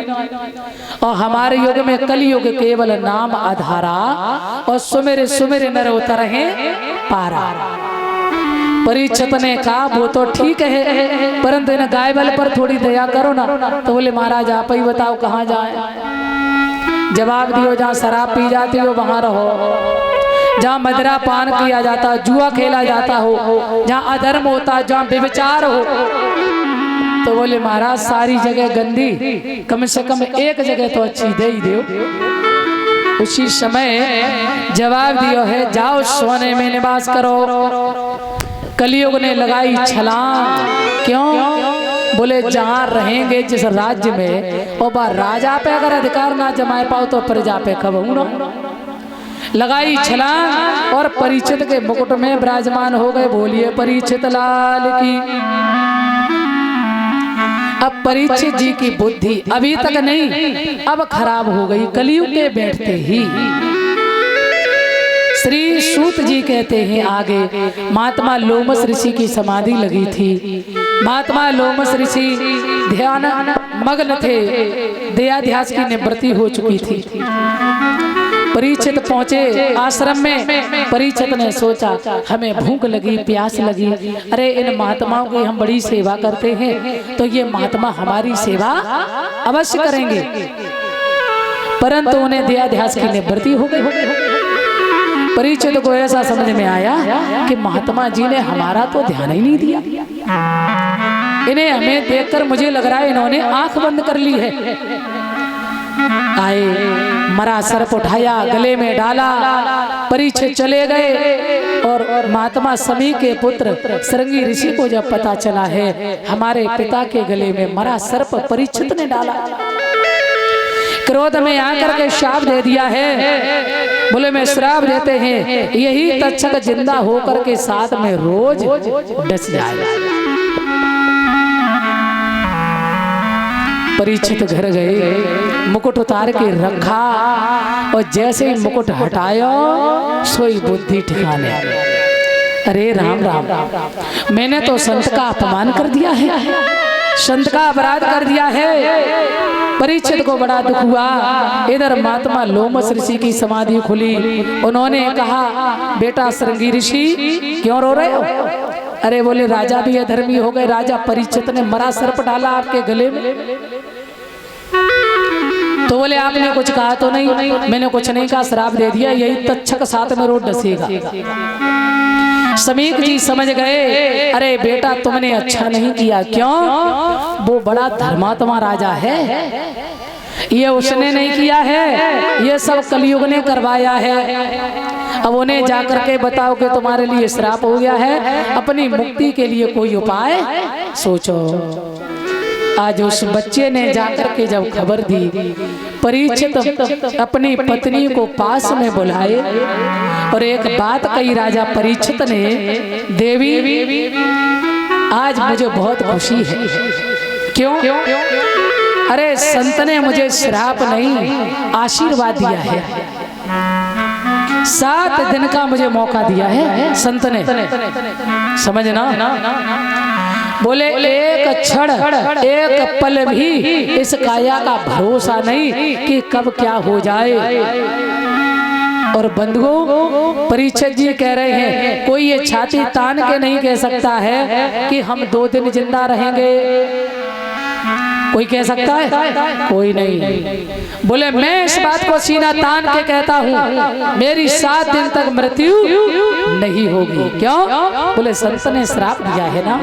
और हमारे युग में कलियुग केवल नाम आधारा, और सुमेर सुमेर नर उतर है पारा। परीक्षित ने कहा वो तो ठीक है, परंतु इन गाय बल पर थोड़ी दया करो ना। तो बोले महाराज आप ही बताओ कहाँ जाए। जवाब दियो जहाँ शराब पी जाती हो वहां रहो, जहाँ मदिरा पान किया जाता, जुआ खेला जाता हो, जहाँ अधर्म होता, जहाँ व्यभिचार हो। तो बोले महाराज सारी जगह गंदी, कम से कम एक जगह तो अच्छी दे ही दो। उसी समय जवाब दियो है जाओ सोने में निवास करो। कलियुग ने लगाई छलांग। क्यों? बोले जहाँ रहेंगे जिस राज्य में, और बा राजा पे अगर अधिकार ना जमाए पाओ तो प्रजा पे कब हूं। लगाई छलांग और परीक्षित के मुकुट में विराजमान हो गए। बोलिए परीक्षित लाल की। अब परीक्षित जी की बुद्धि अभी तक नहीं, अब खराब हो गई कलियुग के बैठते ही। श्री सूत जी कहते हैं आगे, महात्मा लोमस ऋषि की समाधि लगी थी। महात्मा लोमस ऋषि ध्यान मग्न थे, दयाध्यास की निवृत्ति हो चुकी थी। परीक्षित पहुंचे आश्रम में। परीक्षित ने सोचा हमें भूख लगी, प्यास लगी, अरे इन महात्माओं की हम बड़ी सेवा करते हैं, तो ये महात्मा हमारी सेवा अवश्य करेंगे। परंतु उन्हें दयाध्यास की निवृत्ति हो गई। परीक्षित को ऐसा समझ में आया कि महात्मा जी ने हमारा तो ध्यान ही नहीं दिया। इन्हें हमें देखकर मुझे लग रहा है इन्होंने आंख बंद कर ली है। आए, मरा सर्प उठाया, गले में डाला, परीक्षित चले गए। और महात्मा समी के पुत्र श्रृंगी ऋषि को जब पता चला है हमारे पिता के गले में मरा सर्प परीक्षित ने डाला, क्रोध में आकर के श्राप दे दिया है। बोले मैं श्राप देते हैं यही तक्षक जिंदा होकर के साथ में रोज डस जाएगा। परीक्षित घर गए, मुकुट उतार के रखा, और जैसे ही मुकुट हटाया सोई बुद्धि ठिकाने। अरे राम राम, मैंने तो संत का अपमान कर दिया है, संत का अपराध कर दिया है। परीक्षित को बड़ा दुख हुआ। इधर महात्मा लोमस ऋषि की समाधि खुली। उन्होंने कहा बेटा श्रृंगी ऋषि क्यों रो रहे हो? अरे बोले राजा भी अधर्मी हो गए, राजा परीक्षित ने मरा सर्प डाला आपके गले में। तो बोले आपने कुछ कहा तो नहीं? मैंने कुछ नहीं कहा, श्राप दे दिया, यही तक्षक साथ में रोज डसेगा। समीक जी समझ गए, अरे बेटा तुमने अच्छा नहीं किया। क्यों? वो बड़ा धर्मात्मा राजा है, ये उसने नहीं किया है, ये सब कलियुग ने करवाया है। अब उन्हें जाकर के बताओ कि तुम्हारे लिए श्राप हो गया है, अपनी मुक्ति के लिए कोई उपाय सोचो। आज उस बच्चे ने जाकर के जब खबर दी, परीक्षित अपनी पत्नी को पास में बुलाए और एक बात कही राजा परीक्षित ने, देवी आज मुझे बहुत खुशी है। क्यों? अरे संत ने मुझे श्राप नहीं आशीर्वाद दिया है, 7 दिन का मुझे मौका दिया है संत ने, समझना। बोले एक क्षण एक पल भी इस काया का भरोसा नहीं कि कब क्या हो जाए। और बंधुओं परीक्षित जी कह रहे हैं कोई ये छाती तान के नहीं कह सकता है कि हम 2 दिन जिंदा रहेंगे। कोई कह सकता है? कोई नहीं। बोले मैं इस बात को सीना तान के कहता हूँ, मेरी 7 दिन तक मृत्यु नहीं होगी। क्यों? बोले संत ने श्राप दिया है ना,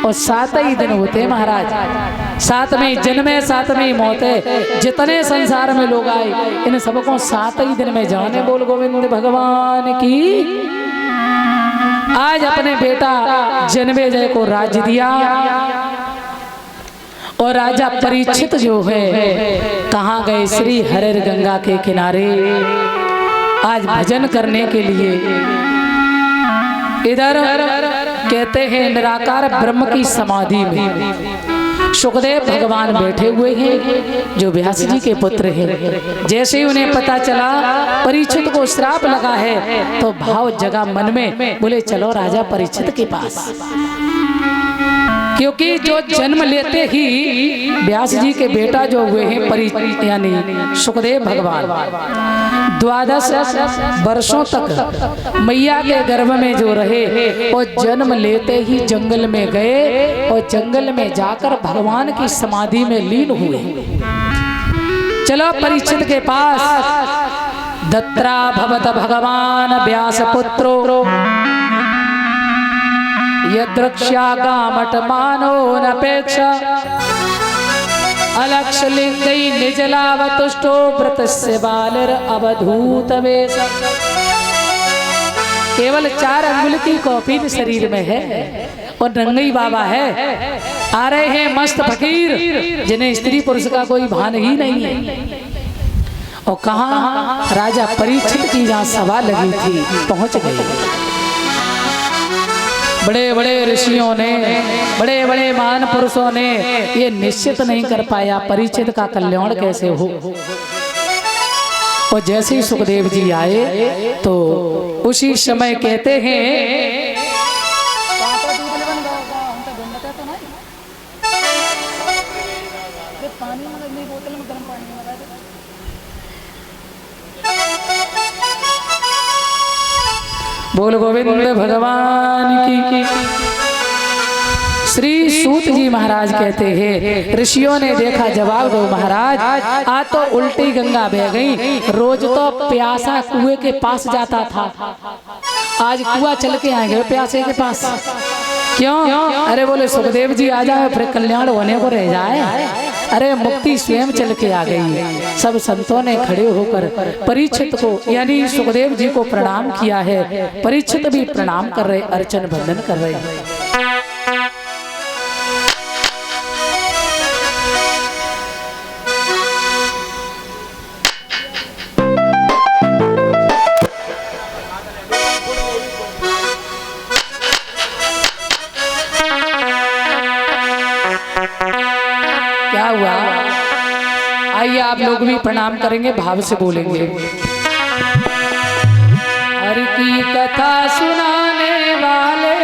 और 7 ही दिन होते हैं महाराज। 7वें जन्मे 7वें मौत है। जितने संसार में लोग आए इन सबको 7 ही दिन में जाने। बोल गोविंद भगवान की। आज अपने बेटा जन्मेजय को राज्य दिया, और राजा परीक्षित जो है कहाँ गए? श्री हरिर गंगा के किनारे आज भजन करने के लिए। इधर कहते हैं निराकार ब्रह्म की समाधि में सुखदेव भगवान बैठे हुए हैं, जो व्यास जी के पुत्र हैं। जैसे ही उन्हें पता चला परीक्षित को श्राप लगा है, तो भाव जगा मन में। बोले चलो राजा परीक्षित के पास, क्योंकि जो जन्म लेते ही व्यास जी के बेटा जो हुए हैं यानी सुखदेव भगवान, 12 वर्षों तक मैया के गर्भ में जो रहे, और जन्म लेते ही जंगल में गए, और जंगल में जाकर भगवान की समाधि में लीन हुए। चलो परीक्षित के पास। दत्रा भवत भगवान व्यास पुत्रो यद्रक्ष्यागामट मानो नपेक्षा अलक्ष लिंगई निजलावतुष्टो व्रतस्य बालर अवधूत वेश। केवल 4 अंगुल की कॉपी शरीर में है, और रंगई बाबा है। आ रहे हैं मस्त फकीर, जिन्हें स्त्री पुरुष का कोई भान ही नहीं है। और कहाँ? राजा परीक्षित की जहाँ सभा लगी थी पहुंच गए। बड़े बड़े ऋषियों ने, बड़े बड़े महान पुरुषों ने ये निश्चित नहीं कर पाया परीक्षित का कल्याण कैसे हो। और जैसे ही सुखदेव जी आए तो उसी समय कहते हैं बोल गोविंद भगवान की। श्री सूत जी महाराज कहते हैं ऋषियों ने देखा, जवाब दो महाराज। आज तो उल्टी गंगा बह गई। रोज तो प्यासा कुएं के पास जाता था, आज कुआं चल के आएंगे प्यासे के पास। क्यों? अरे बोले सुखदेव जी आ जाए, फिर कल्याण होने को रह जाए। अरे मुक्ति स्वयं चल के आ गई। सब संतों ने खड़े होकर परीक्षित को यानी सुखदेव जी को प्रणाम किया है। परीक्षित भी प्रणाम कर रहे, अर्चन बंदन कर रहे हैं। क्या हुआ? आइए आप लोग भी प्रणाम करेंगे, भाव से बोलेंगे। हरि की कथा सुनाने वाले,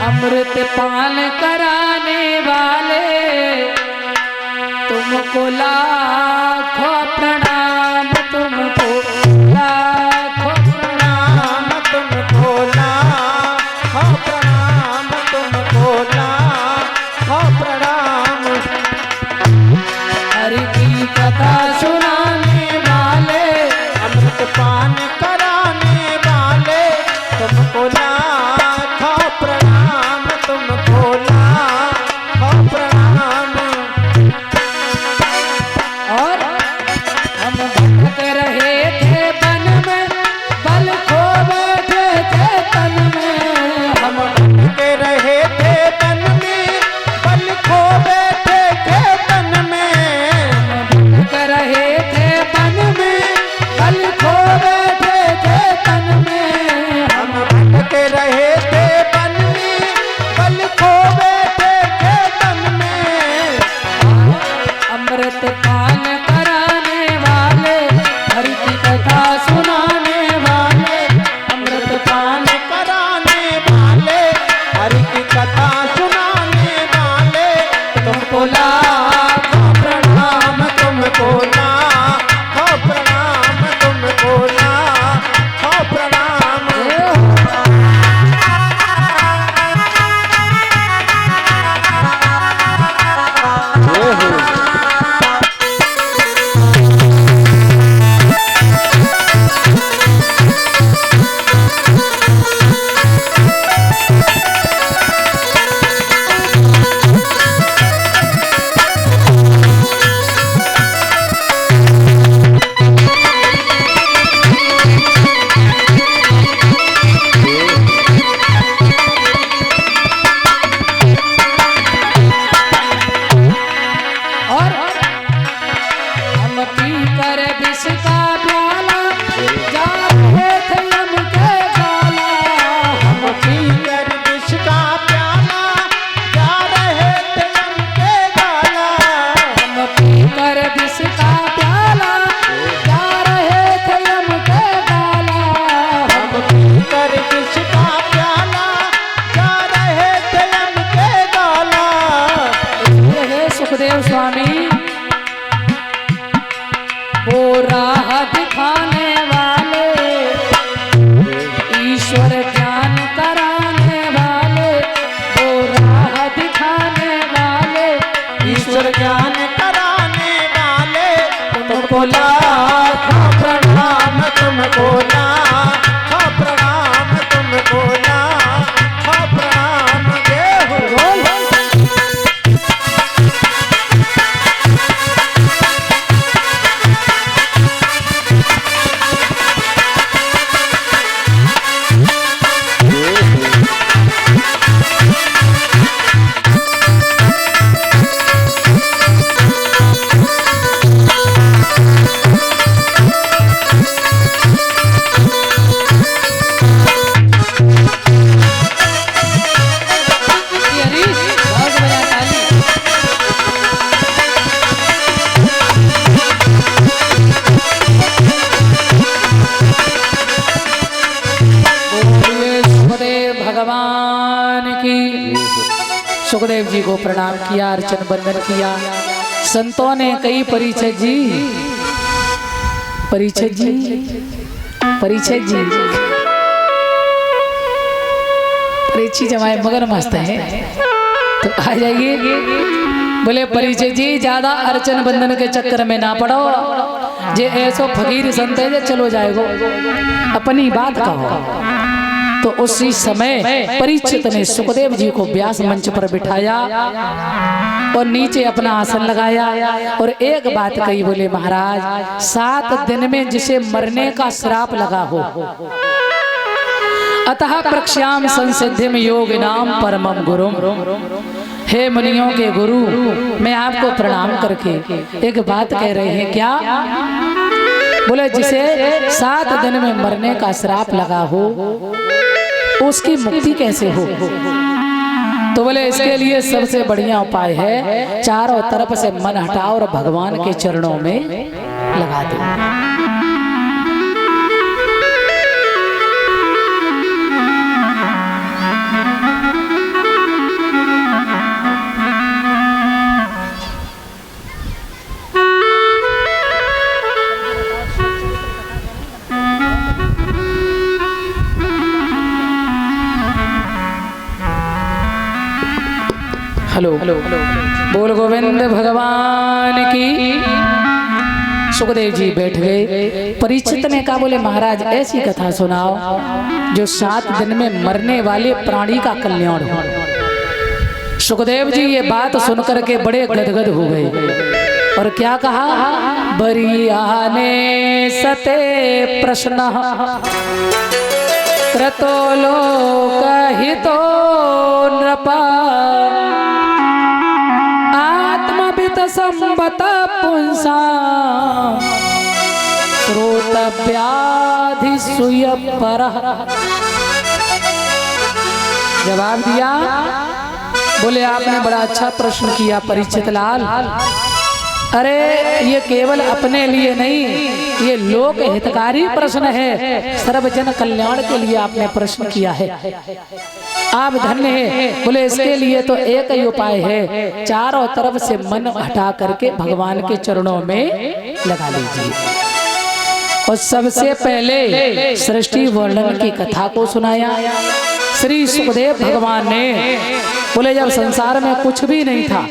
अमृत पान कराने वाले, तुमको लाखों प्रणाम, तुमको लाखों प्रणाम, तुमको लाखों प्रणाम, तुमको लाखों प्रणाम। हरि की कथा सुनाने वाले, अमृत पान कराने वाले, तुमको लाखों प्रणाम, तुमको लाखों प्रणाम। राह दिखाने वाले, ईश्वर ज्ञान कराने वाले, वो राह दिखाने वाले, ईश्वर ज्ञान कराने वाले, तुमको लाखों प्रणाम, तुमको लाखों प्रणाम, तुमको लाखों प्रणाम। जय हो। सुखदेव जी को प्रणाम किया, अर्चन बंदन किया। संतों ने कई परीक्षित जी, परीक्षित जी, परीक्षित जी, परीक्षित जमाए मगर मस्त है तो आ जाइए। बोले परीक्षित जी ज्यादा अर्चन बंदन के चक्कर में ना पड़ो, जे ऐसो फकीर संत है जे चलो जाएगो, अपनी बात कहो। तो उसी समय परीक्षित ने सुखदेव जी को व्यास मंच पर बिठाया और नीचे अपना आसन लगाया और एक बात कही, बोले महाराज 7 दिन में जिसे मरने का श्राप लगा हो, अतः प्रक्ष्याम संसिद्धिम योगिनाम परमम गुरुम। हे मुनियों के गुरु, मैं आपको प्रणाम करके एक बात कह रहे हैं। क्या? बोले जिसे 7 दिन में मरने का श्राप लगा हो उसकी मुक्ति कैसे हो? तो बोले इसके लिए सबसे बढ़िया उपाय है, चारों तरफ से मन हटाओ और भगवान के चरणों में लगा दो। हेलो, बोल गोविंद भगवान की। सुखदेव जी बैठ गए। परीक्षित ने कहा, बोले महाराज ऐसी कथा सुनाओ जो 7 दिन में मरने वाले प्राणी का कल्याण हो। सुखदेव जी ये बात सुनकर के बड़े गदगद हो गए और क्या कहा, बरियाने सते प्रश्न क्रतो लोक हितो नृपा आत्मवित संबत पुंसा श्रोतव्याधि सुय परः। जवाब दिया, बोले आपने बड़ा अच्छा प्रश्न किया परीक्षित लाल। अरे ये केवल अपने लिए नहीं, ये लोक हितकारी प्रश्न है, सर्वजन कल्याण के लिए आपने प्रश्न किया है। आप धन्य है। बोले इसके लिए तो एक ही उपाय है, चारों तरफ से मन हटा करके भगवान के चरणों में लगा लीजिए। और सबसे पहले सृष्टि वर्णन की कथा को सुनाया श्री सुखदेव भगवान ने। बोले जब संसार में कुछ भी नहीं था,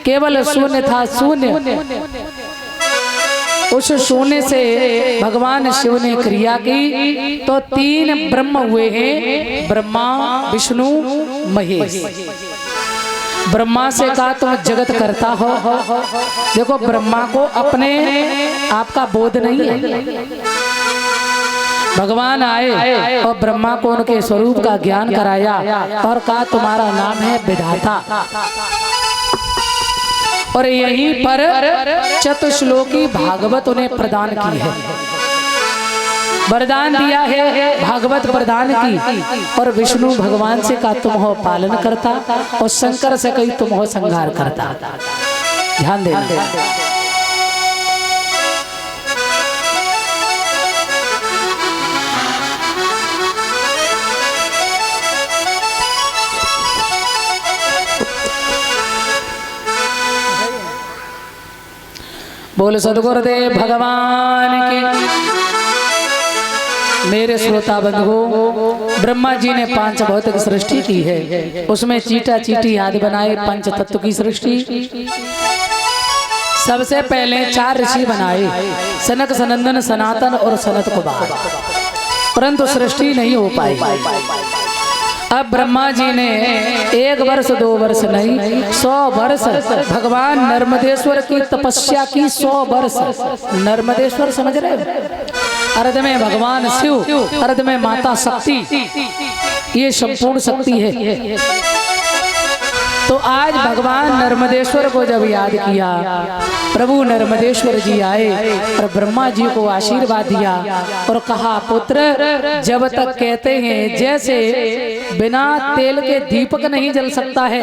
केवल शून्य था, शून्य, उस शून्य से भगवान शिव ने क्रिया की तो 3 ब्रह्म हुए हैं, ब्रह्मा विष्णु महेश। ब्रह्मा से कहा तुम जगत करता हो। देखो ब्रह्मा को अपने आपका बोध नहीं है। भगवान आए और ब्रह्मा को उनके स्वरूप का ज्ञान कराया और कहा तुम्हारा नाम है विधाता। और यहीं पर चतुश्लोकी भागवत उन्हें प्रदान की है, वरदान दिया है भागवत प्रदान की। और विष्णु भगवान से कहा तुम हो पालन करता, और शंकर से कही तुम हो संहार करता। ध्यान देना। बोल सदगुरुदेव भगवान की। मेरे श्रोता बंधुओं, ब्रह्मा जी ने 5 भौतिक सृष्टि की है। उसमें चीटा चीटी आदि बनाए 5 तत्व की सृष्टि। सबसे पहले 4 ऋषि बनाए, सनक सनंदन सनातन और सनत कुमार, परंतु सृष्टि नहीं हो पाई। अब ब्रह्मा जी ने 1 वर्ष 2 वर्ष नहीं 100 वर्ष भगवान नर्मदेश्वर की तपस्या की। 100 वर्ष नर्मदेश्वर समझ रहे? अर्ध में भगवान शिव, अर्ध में माता शक्ति, ये संपूर्ण शक्ति है। तो आज भगवान नर्मदेश्वर को जब याद किया, प्रभु नर्मदेश्वर जी आए और ब्रह्मा जी को आशीर्वाद दिया और कहा, पुत्र जब तक कहते हैं जैसे बिना तेल के दीपक नहीं जल सकता है,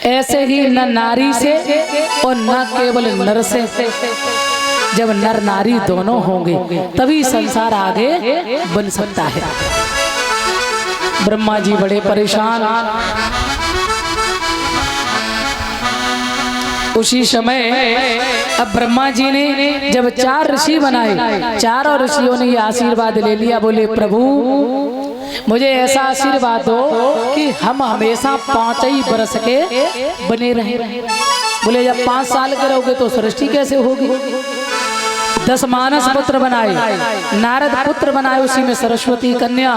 ऐसे ही न नारी से और न केवल नर से। जब नर नारी दोनों होंगे तभी संसार आगे बन सकता है। ब्रह्मा जी बड़े परेशान। उसी समय अब ब्रह्मा जी ने जब 4 ऋषि बनाए, 4 ऋषियों ने ये आशीर्वाद ले लिया। बोले, प्रभु मुझे ऐसा आशीर्वाद दो कि हम हमेशा 5 ही बरस के बने रहें। बोले, जब 5 साल के रहोगे तो सृष्टि कैसे होगी? 10 मानस पुत्र बनाए, नारद पुत्र बनाए, उसी में सरस्वती कन्या,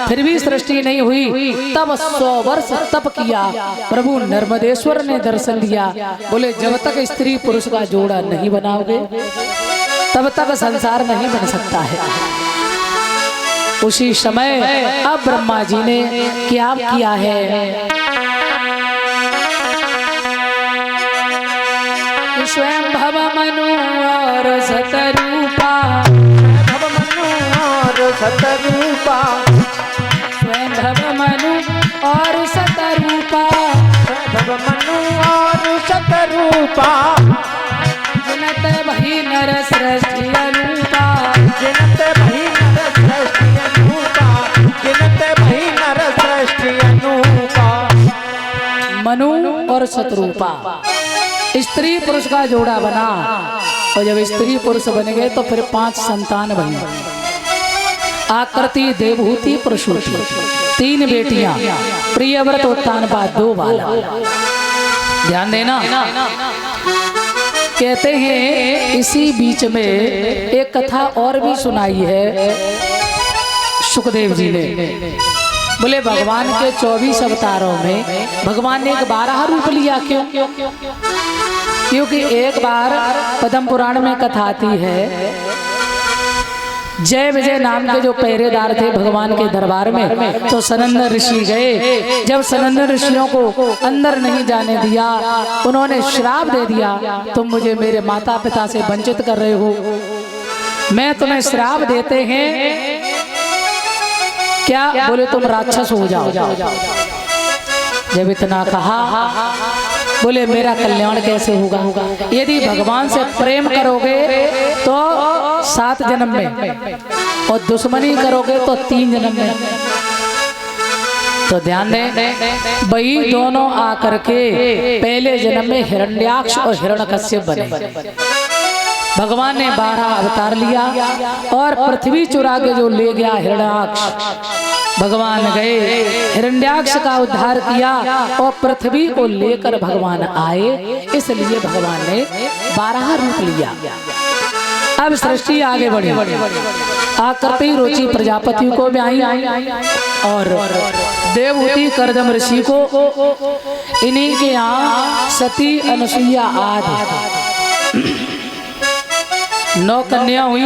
फिर भी सृष्टि नहीं हुई। तब 100 वर्ष तप किया, प्रभु नर्मदेश्वर ने दर्शन दिया। बोले, जब तक स्त्री पुरुष का जोड़ा नहीं बनाओगे तब तक संसार नहीं बन सकता है। उसी समय अब ब्रह्मा जी ने क्या किया है? स्वयं भव मनु और सतरूपा, भव मनु और सतरूपा, स्वयं भव मनु और सतरूपा, भव मनु और सतरूपा, जिनत भई नर सृष्टि अनुपा, जिनत भई नर सृष्टि अनुपा, जिनत भई नर सृष्टि अनुपा। मनु और सतरूपा, स्त्री पुरुष का जोड़ा बना। और जब स्त्री पुरुष बन गए तो फिर 5 संतान बने, आकृति, देवहूति, प्रसूति, 3 बेटियां, प्रियव्रत, उत्तानपाद, 2 बालक। ध्यान देना। कहते हैं इसी बीच में एक कथा और भी सुनाई है सुखदेव जी ने। बोले, भगवान के 24 अवतारों में भगवान ने 12 रूप लिया। क्यों? क्योंकि एक बार पद्म पुराण में कथा आती है, जय विजय नाम के जो पहरेदार थे भगवान के दरबार में, तो सनंदन ऋषि गए। जब सनंदन ऋषियों को अंदर नहीं जाने दिया, उन्होंने श्राप दे दिया, तुम मुझे मेरे माता पिता से वंचित कर रहे हो, मैं तुम्हें श्राप देते हैं क्या? बोले, तुम राक्षस हो जाओ। जब इतना कहा, बोले, मेरा कल्याण कैसे होगा? यदि भगवान से प्रेम करोगे तो 7 जन्म में, और दुश्मनी करोगे तो 3 जन्म में। तो ध्यान दें, वही दोनों आकर के पहले जन्म में हिरण्याक्ष और हिरण्यकश्यप बने। भगवान ने 12 अवतार लिया और पृथ्वी चुरा के जो ले गया हिरण्याक्ष, भगवान गए, हिरण्याक्ष का उद्धार किया और पृथ्वी को लेकर भगवान आए। इसलिए भगवान ने 12 रूप लिया। अब सृष्टि आगे बढ़ी। आकृति रुचि प्रजापति को ब्याही और देवहूति करदम ऋषि को, इन्हीं के यहाँ सती अनसुईया आदि 9 कन्या हुई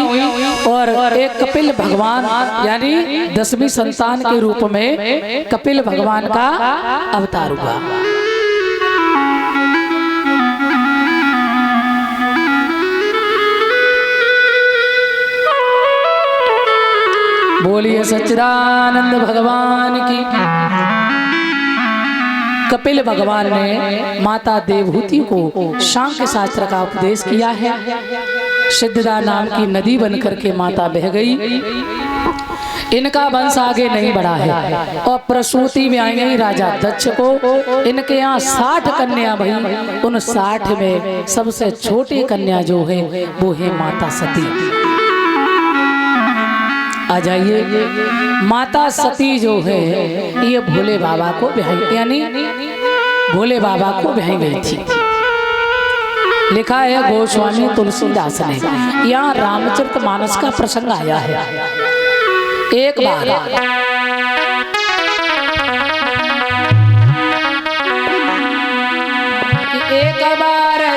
और एक कपिल भगवान यानी 10वीं संतान के रूप में कपिल भगवान का अवतार हुआ। बोलिए सच्चिदानंद भगवान की। कपिल भगवान ने माता देवहूति को सांख्य शास्त्र का उपदेश किया है। सिद्धदा नाम की नदी बनकर के माता बह गई। इनका वंश आगे नहीं बढ़ा है। और प्रसूति में आई गई राजा दक्ष को। इनके यहाँ 60 कन्या भई। उन 60 में सबसे छोटी कन्या जो है वो है माता सती। आ जाइए, माता सती जो है ये भोले बाबा को ब्याही, यानी भोले बाबा को ब्याही गई थी। लिखा है गोस्वामी तुलसीदास ने। यहाँ रामचरितमानस का प्रसंग आया है। एक बार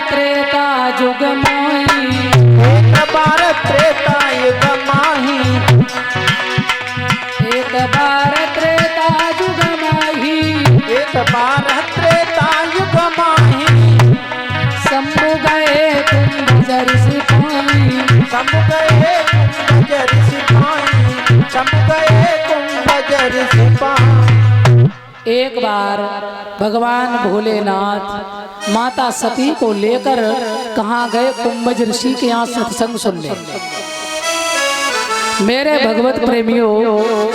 त्रेता युग माही, एक बार त्रेता युग माही, एक बार त्रेता युग माही, एक बार त्रेता युग माही, शंभु गए कुंभ सिपाही, शंभु गए कुंभ सिपाही, शंभु गए कुंभ सिपाही। एक बार भगवान भोलेनाथ माता सती को लेकर कहाँ गए? कुंभज ऋषि के यहाँ सत्संग सुनने। मेरे भगवत प्रेमियों,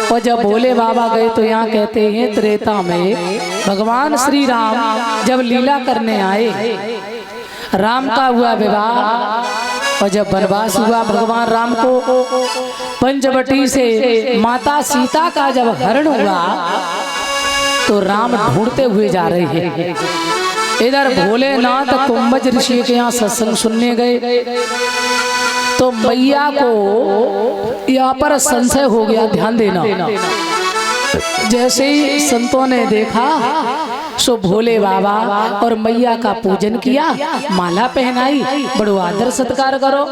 और जब भोले बाबा गए तो यहाँ कहते हैं त्रेता में भगवान श्री राम जब लीला करने आए, राम का हुआ विवाह। और जब वनवास हुआ भगवान राम को, पंचवटी से माता सीता का जब हरण हुआ तो राम ढूंढते हुए जा रहे हैं। इधर भोलेनाथ कुंभज ऋषि के यहाँ सत्संग सुनने गए तो मैया को यहाँ पर संशय हो गया। ध्यान देना, जैसे ही संतों ने देखा सो भोले बाबा और मैया का पूजन किया, माला पहनाई, बड़ो आदर सत्कार करो,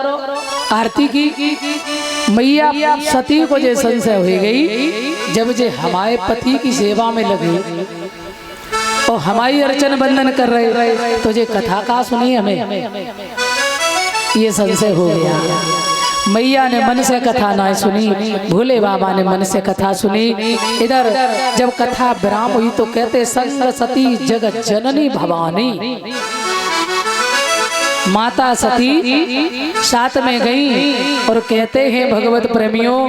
आरती की। मैया सती को जे संशय हो गई, जब जे हमारे पति की सेवा में लगे और हमारी अर्चन बंदन कर रहे तो जे कथा का सुनी हमें, ये संशय हो गया। मैया ने मन से कथा ना सुनी, भोले बाबा ने मन से कथा सुनी। इधर जब कथा विराम हुई तो कहते संग सती जगत जननी भवानी, माता सती साथ में गई। और कहते हैं भगवत प्रेमियों,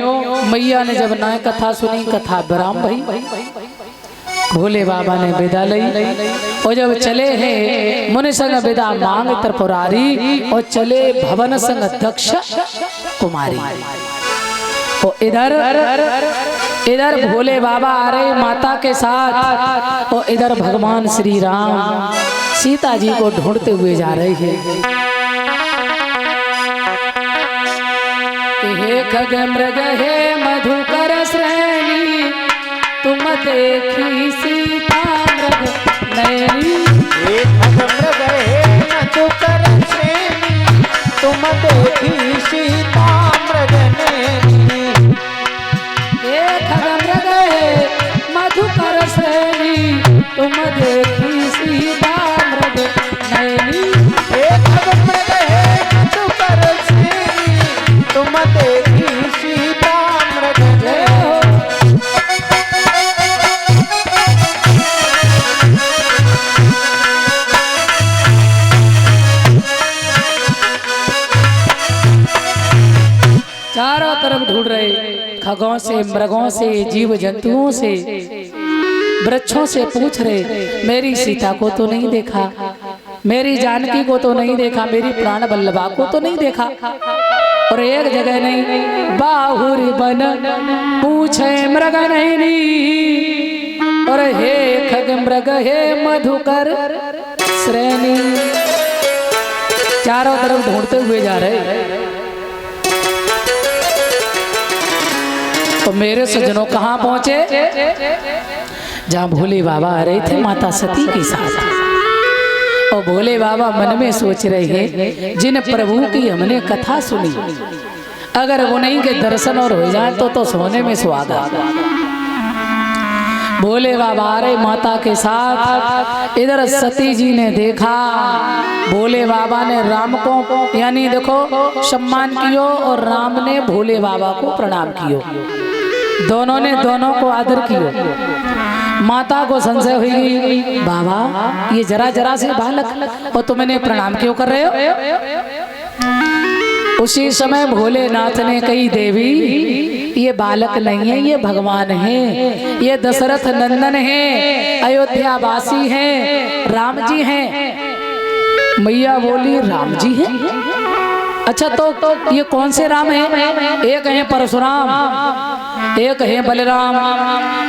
मैया ने जब ना कथा सुनी, कथा विराम भई, भोले बाबा ने विदा लई। और जब चले हैं मुनि संग विदा मांग त्रिपुरारी, और चले भवन संग दक्ष कुमारी। और इधर भोले बाबा आ रहे माता के साथ, और इधर भगवान श्री राम सीता जी को ढूंढते हुए जा रहे हैं। हे खग मृग हे मधुकर श्रेणी, तुम देखी सीता मृग नयनी। हे खग मृग हे मधुकर श्रेणी, तुम देखी सीता मृग नयनी। हे खग मृग हे मधुकर श्रेणी, तुम देखी सीता मृग नयनी। हे खग मृग हे मधुकर श्रेणी, तुम देखी सीता मृग नयनी। चारों तरफ ढूंढ रहे, खगों से, मृगों से, जीव जंतुओं से, वृक्षों से पूछ रहे, मेरी सीता को तो नहीं देखा, मेरी जानकी को तो नहीं देखा, मेरी प्राण वल्लभा को तो नहीं देखा। और एक जगह नहीं, बाहुरी बन पूछे मृग नहीं। और हे खग मृग हे मधुकर श्रेणी, चारों तरफ ढूंढते हुए जा रहे। तो मेरे सज्जनों कहाँ पहुंचे? जहाँ भोले बाबा आ रहे थे माता सती के साथ। और भोले बाबा मन में सोच रहे हैं, जिन प्रभु की हमने कथा सुनी, अगर वो नहीं के दर्शन और हो जाए तो सोने में सुहागा। भोले बाबा आ रहे माता के साथ। इधर सती जी ने देखा, भोले बाबा ने राम को यानी देखो सम्मान कियो, और राम ने भोले बाबा को प्रणाम कियो। दोनों ने दोनों को आदर कियो। माता को संशय हुई, बाबा ये जरा जरा से बालक और तुमने प्रणाम क्यों कर रहे हो? उसी समय भोलेनाथ ने कही, देवी ये बालक नहीं है, ये भगवान है, ये दशरथ नंदन है, अयोध्या वासी हैं, राम जी हैं। मैया बोली राम जी हैं? अच्छा तो ये कौन से राम हैं? एक है परशुराम, एक है बलराम,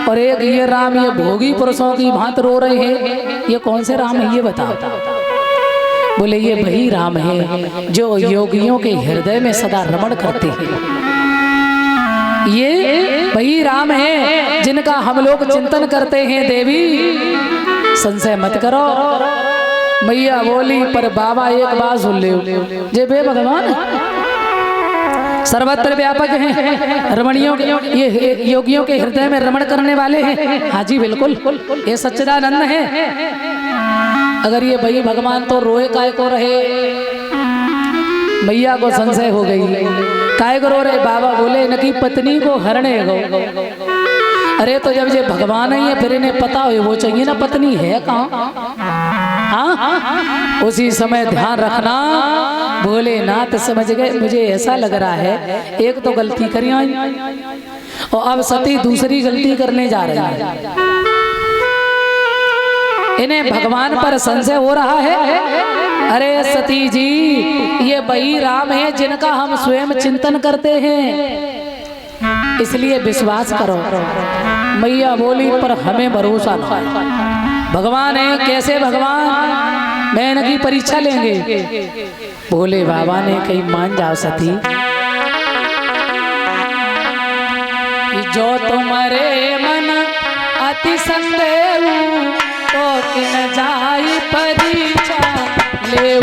और एक ये राम, ये भोगी पुरुषों की भांत रो रहे हैं। ये कौन से राम है ये बताओ? बोले ये वही राम है जो योगियों के हृदय में सदा रमण करते हैं। ये वही राम है जिनका हम लोग चिंतन करते हैं। देवी संशय मत करो। मैया बोली पर बाबा एक बात सुन ले, जे बे भगवान सर्वत्र व्यापक हैं, रमणियों के ये योगियों के हृदय में रमण करने वाले हैं। हाँ जी बिल्कुल, ये सच्चिदानंद है। अगर ये वही भगवान तो रोए काय को रहे? मैया को संशय हो गई, काय को रो रहे? बाबा बोले इनकी पत्नी को हरणे गो। अरे तो जब ये भगवान ही है फिर इन्हें पता हो वो चाहिए ना पत्नी है कहाँ। हाँ उसी समय ध्यान रखना। भोलेनाथ समझ गए मुझे ऐसा लग रहा है एक तो गलती करी आई और अब सती दूसरी गलती करने जा रही है। इन्हें भगवान पर संशय हो रहा है। अरे सती जी ये वही राम है जिनका हम स्वयं चिंतन करते हैं, इसलिए विश्वास करो। मैया बोली पर हमें भरोसा नहीं। भगवान है कैसे भगवान? मैं इनकी परीक्षा लेंगे। बोले बाबा ने कहीं मान जाओ सती, जो तुम्हारे मन अति संदेह तो किन जाई परीक्षा लेऊ।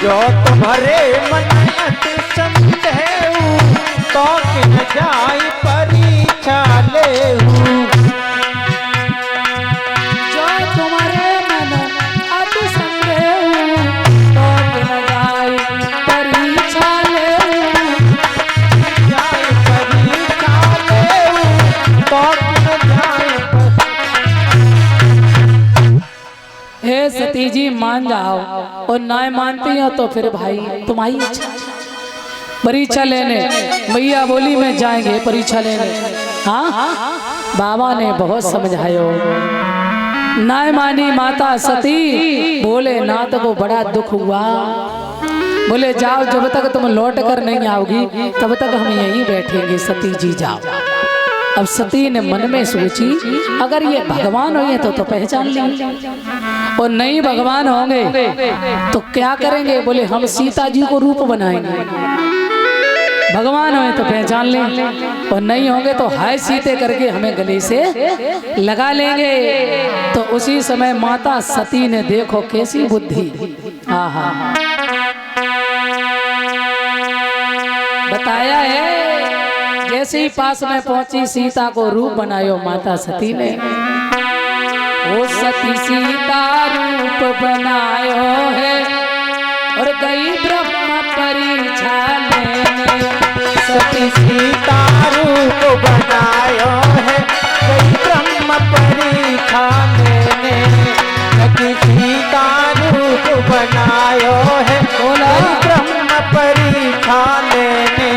जो तुम्हारे मन अति संदेह तो किन जाई परीक्षा लेऊ। जो तुम्हारे मन अति संदेह तो किन जाई परीक्षा लेऊ। जाई परीक्षा लेऊ तो किन जाई। हे सती जी मान जाओ, और ना मानती हो तो फिर भाई तुम्हारी इच्छा। परीक्षा लेने मैया बोली में जाएंगे परीक्षा लेने। हाँ बाबा ने बहुत समझायो, ना मानी माता सती। बोले नाथ को बड़ा दुख हुआ। बोले जाओ जब तक तुम लौट कर नहीं आओगी तब तक हम यहीं बैठेंगे। सती जी जाओ। अब सती ने मन में सोची अगर ये भगवान होंगे तो पहचान लेंगे, और नहीं भगवान होंगे तो क्या करेंगे? बोले हम सीता जी को रूप बनाएंगे। भगवान होंगे तो पहचान लेंगे, और नहीं होंगे तो हाय सीते करके हमें गले से लगा लेंगे। तो उसी समय माता सती ने देखो कैसी बुद्धि। हाँ बताया है जैसे ही पास में पहुंची सीता को रूप बनायो माता सती ने। ओ सती सीता रूप बनायो है और गई ब्रह्म परीक्षा लेने। सती सीता रूप बनायो है गई ब्रह्म परीक्षा लेने। सती सीता रूप बनायो है गई ब्रह्म परीक्षा लेने।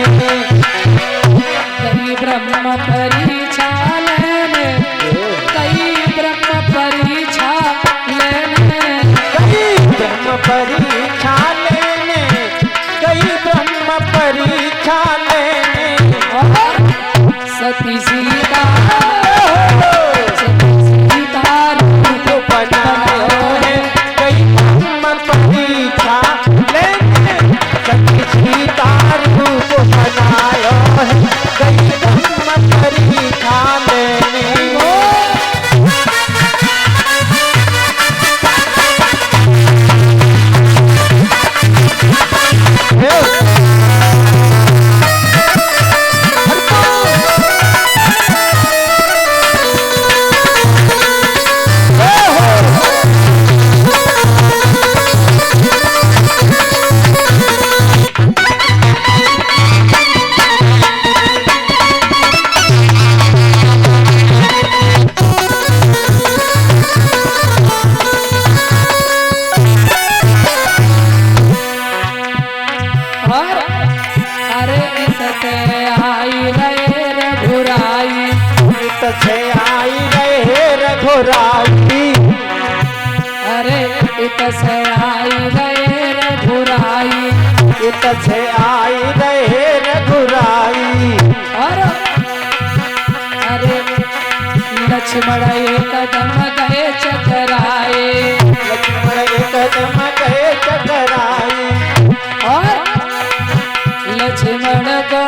गई ब्रह्म परीक्षा लेने, गई ब्रह्म परीक्षा लेने। गई ब्रह्म परीक्षा लेने, गई ब्रह्म परीक्षा लेने। सती सीता रूप बनायो है गई ब्रह्म परीक्षा लेने। सती सीता रूप बनायो है गई ब्रह्म परीक्षा लेने। रघुराई। अरे इत से आई रहे रघुराई, इत से आई रहे रघुराई। अरे लक्ष्मण एक कदम गए चकराए, लक्ष्मण एक कदम गए चकराई। और लक्ष्मण को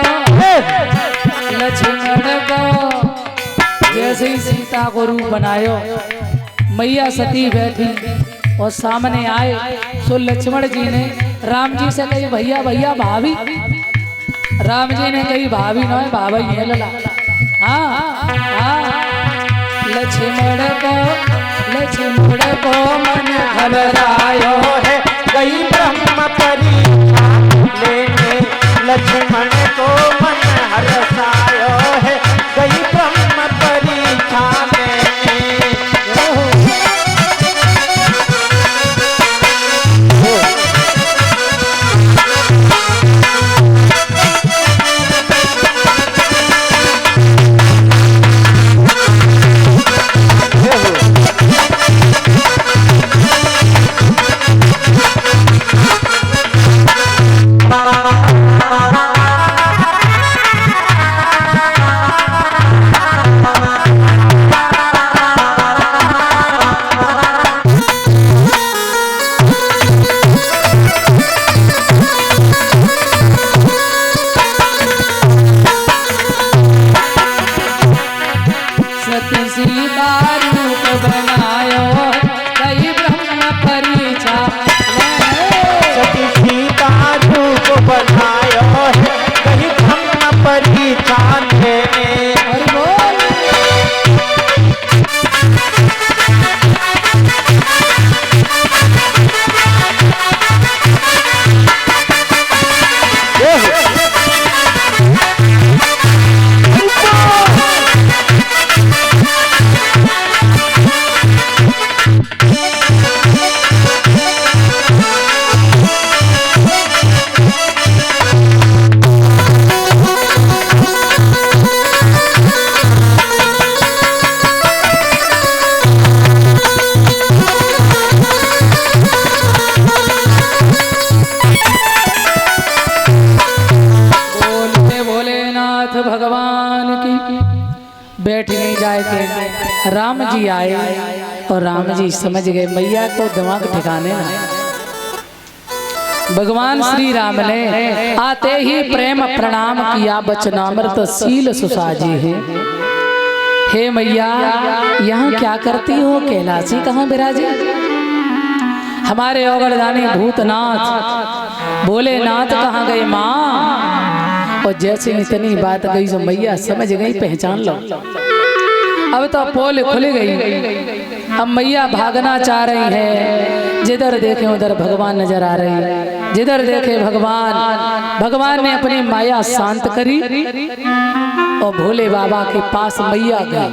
जैसे ही सीता को रूप बनायो, मैया सती बैठी और सामने आए, सो लक्ष्मण जी ने राम जी से कही भैया भैया भाभी। राम जी ने कही भाभी न है बाबा ही है लला। हाँ हाँ लक्ष्मण को मन घबरायो है गई ब्रह्म परीक्षा लेने। लक्ष्मण को मन हर्षायो है गई ब्रह्म परीक्षा लेने। सीता रूप बनायो कई ब्रह्म परीक्षा। सती सीता रूप बनायो है कहीं ब्रह्म परीक्षा लेने। और बोल भगवान की बैठी नहीं जाए थे। राम जी आए और राम जी समझ गए मैया को दिमाग ठिकाने ना। भगवान श्री राम ने आते ही प्रेम प्रणाम किया, बचनामृत शील सुसाजी है। हे मैया यहाँ क्या करती हो, कैलाशी कहाँ विराजे? हमारे ओगड़दानी भूतनाथ भोलेनाथ कहाँ गए माँ? और जैसे इतनी बात गई तो मैया समझ गई, पहचान लो। अब तो पोल खुल गई। अब मैया भागना चाह रही है, जिधर देखे उधर भगवान नजर आ रही है, जिधर देखे भगवान। भगवान ने अपनी माया शांत करी और भोले बाबा के पास मैया गई।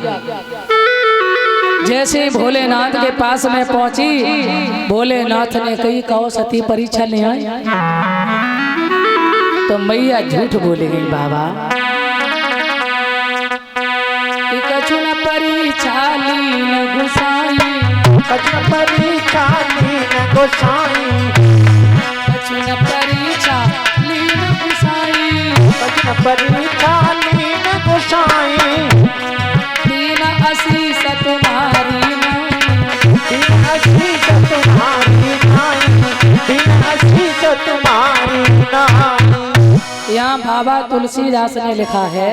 जैसे ही भोलेनाथ के पास में पहुंची, भोलेनाथ ने कही कहो सती परीक्षा ले आई। तो मैया झूठ बोले गई बाबा। कछुन परीक्षा लीन गुसाई, कछुन परीक्षा लीन गुसाई, कछुन परीक्षा लीन गुसाई, कछुन परीक्षा लीन गुसाई। दीन आशीष तुम्हारी दीन आशीष तुम्हारी नाई, दीन आशीष तुम्हारी नाई। यहाँ बाबा तुलसीदास ने लिखा है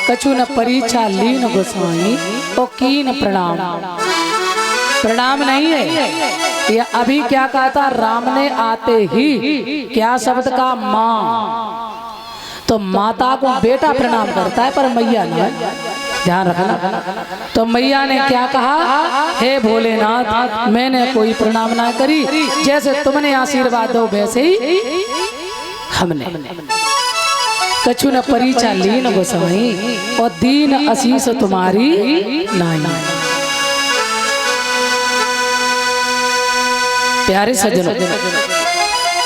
कछु न परीक्षा लीन गोसाई और कीन प्रणाम। प्रणाम नहीं है ये। अभी क्या कहा था राम ने आते ही, क्या शब्द का माँ। तो माता को बेटा प्रणाम करता है पर मैया नहीं, ध्यान रखना। तो मैया ने क्या कहा, हे भोलेनाथ मैंने कोई प्रणाम ना करी, जैसे तुमने आशीर्वाद दो वैसे ही हमने। कछु न परीक्षा लीन गोसाई और दीन आशीष तुम्हारी नाई। प्यारे सज्जनों,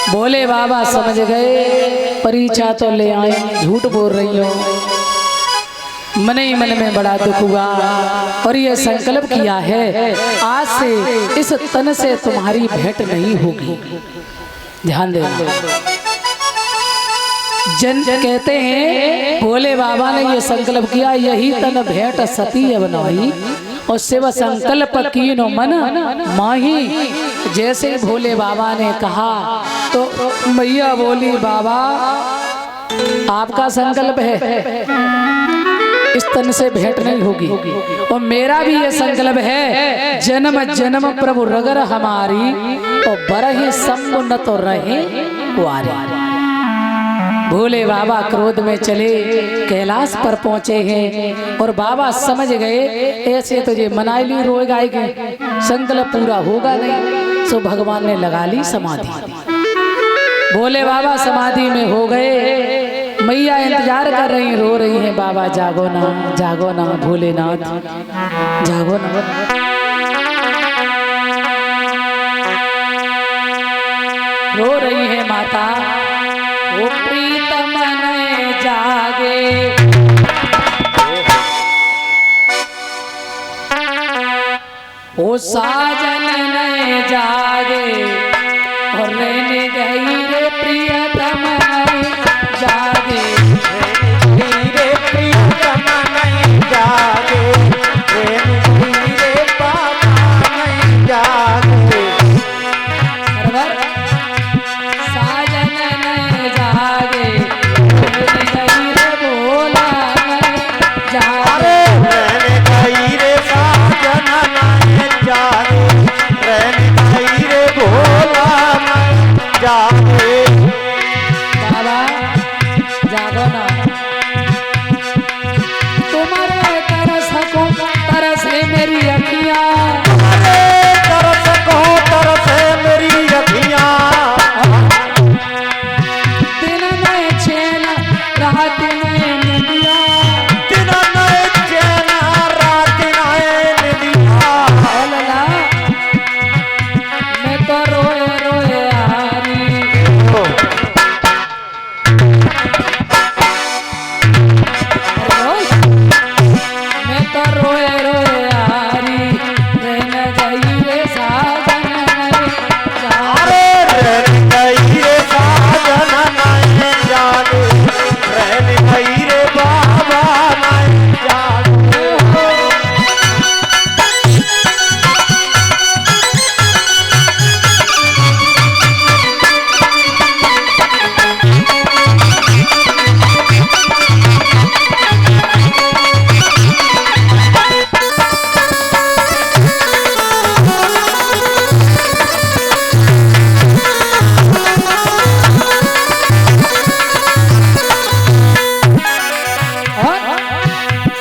भोले बाबा समझ गए परीक्षा तो ले आए, झूठ बोल रही हो। मन ही मन में बड़ा दुख हुआ और ये संकल्प किया है आज से इस तन से तुम्हारी भेंट नहीं होगी। ध्यान देना। जन कहते हैं भोले बाबा ने ये संकल्प किया, यही तन भेंट सती बनाई और शिव संकल्प कीनो मन माही। जैसे भोले बाबा ने कहा तो मैया बोली, बाबा आपका संकल्प है इस तन से भेंट नहीं होगी और मेरा भी ये संकल्प है, जन्म जन्म प्रभु रगर हमारी और बरही समुन्नत तो रहे कुआरी। भोले बाबा क्रोध में चले, कैलाश पर पहुंचे हैं और बाबा समझ गए ऐसे तो ये मनाली रोए गाएंगे, संकल्प पूरा होगा नहीं। सो भगवान ने लगा ली समाधि। भोले बाबा समाधि में हो गए, मैया इंतजार कर रही, रो रही हैं, बाबा जागो ना भोलेनाथ जागो ना। रो रही है माता, ओ प्रीतम नए जागे, ओ साजन नए जागे और रहने गई रे प्रियतम नए जागे, रे प्रियतम नहीं जागे, रे बाबा नहीं जागे। साजन नए जागे रहने गई रे भोला नए जागे, रहने गई रे साजन नहीं जागे, रहने गई रे भोला नहीं जागे। बाबा जागो ना, तुम्हारे तरस को तरसे मेरी अखियां, तरस को तरसे मेरी अखियां, दिन में चैन रात में निदिया, दिन में चैन रात में निदिया। लला मैं तो रोए रोए हारी, मैं तो रोए रोए हारी, रहने गई रे साजन नए जागे। रहने गई रे साजन नहीं जागे, रहने गई रे बाबा नहीं जागे।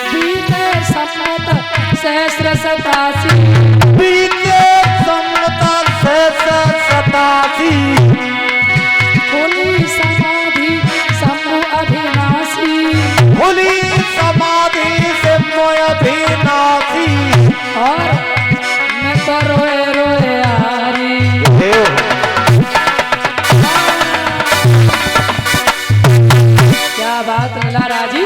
बीते सम्मत सहस्र सतासी, बीते सम्मत सहस्र सतासी, खुली समाधि शंभु अभिनाशी, खुली समाधि से मोय अभिनाशी। और मैं तो रोए रोए हारी, क्या बात लला राजी।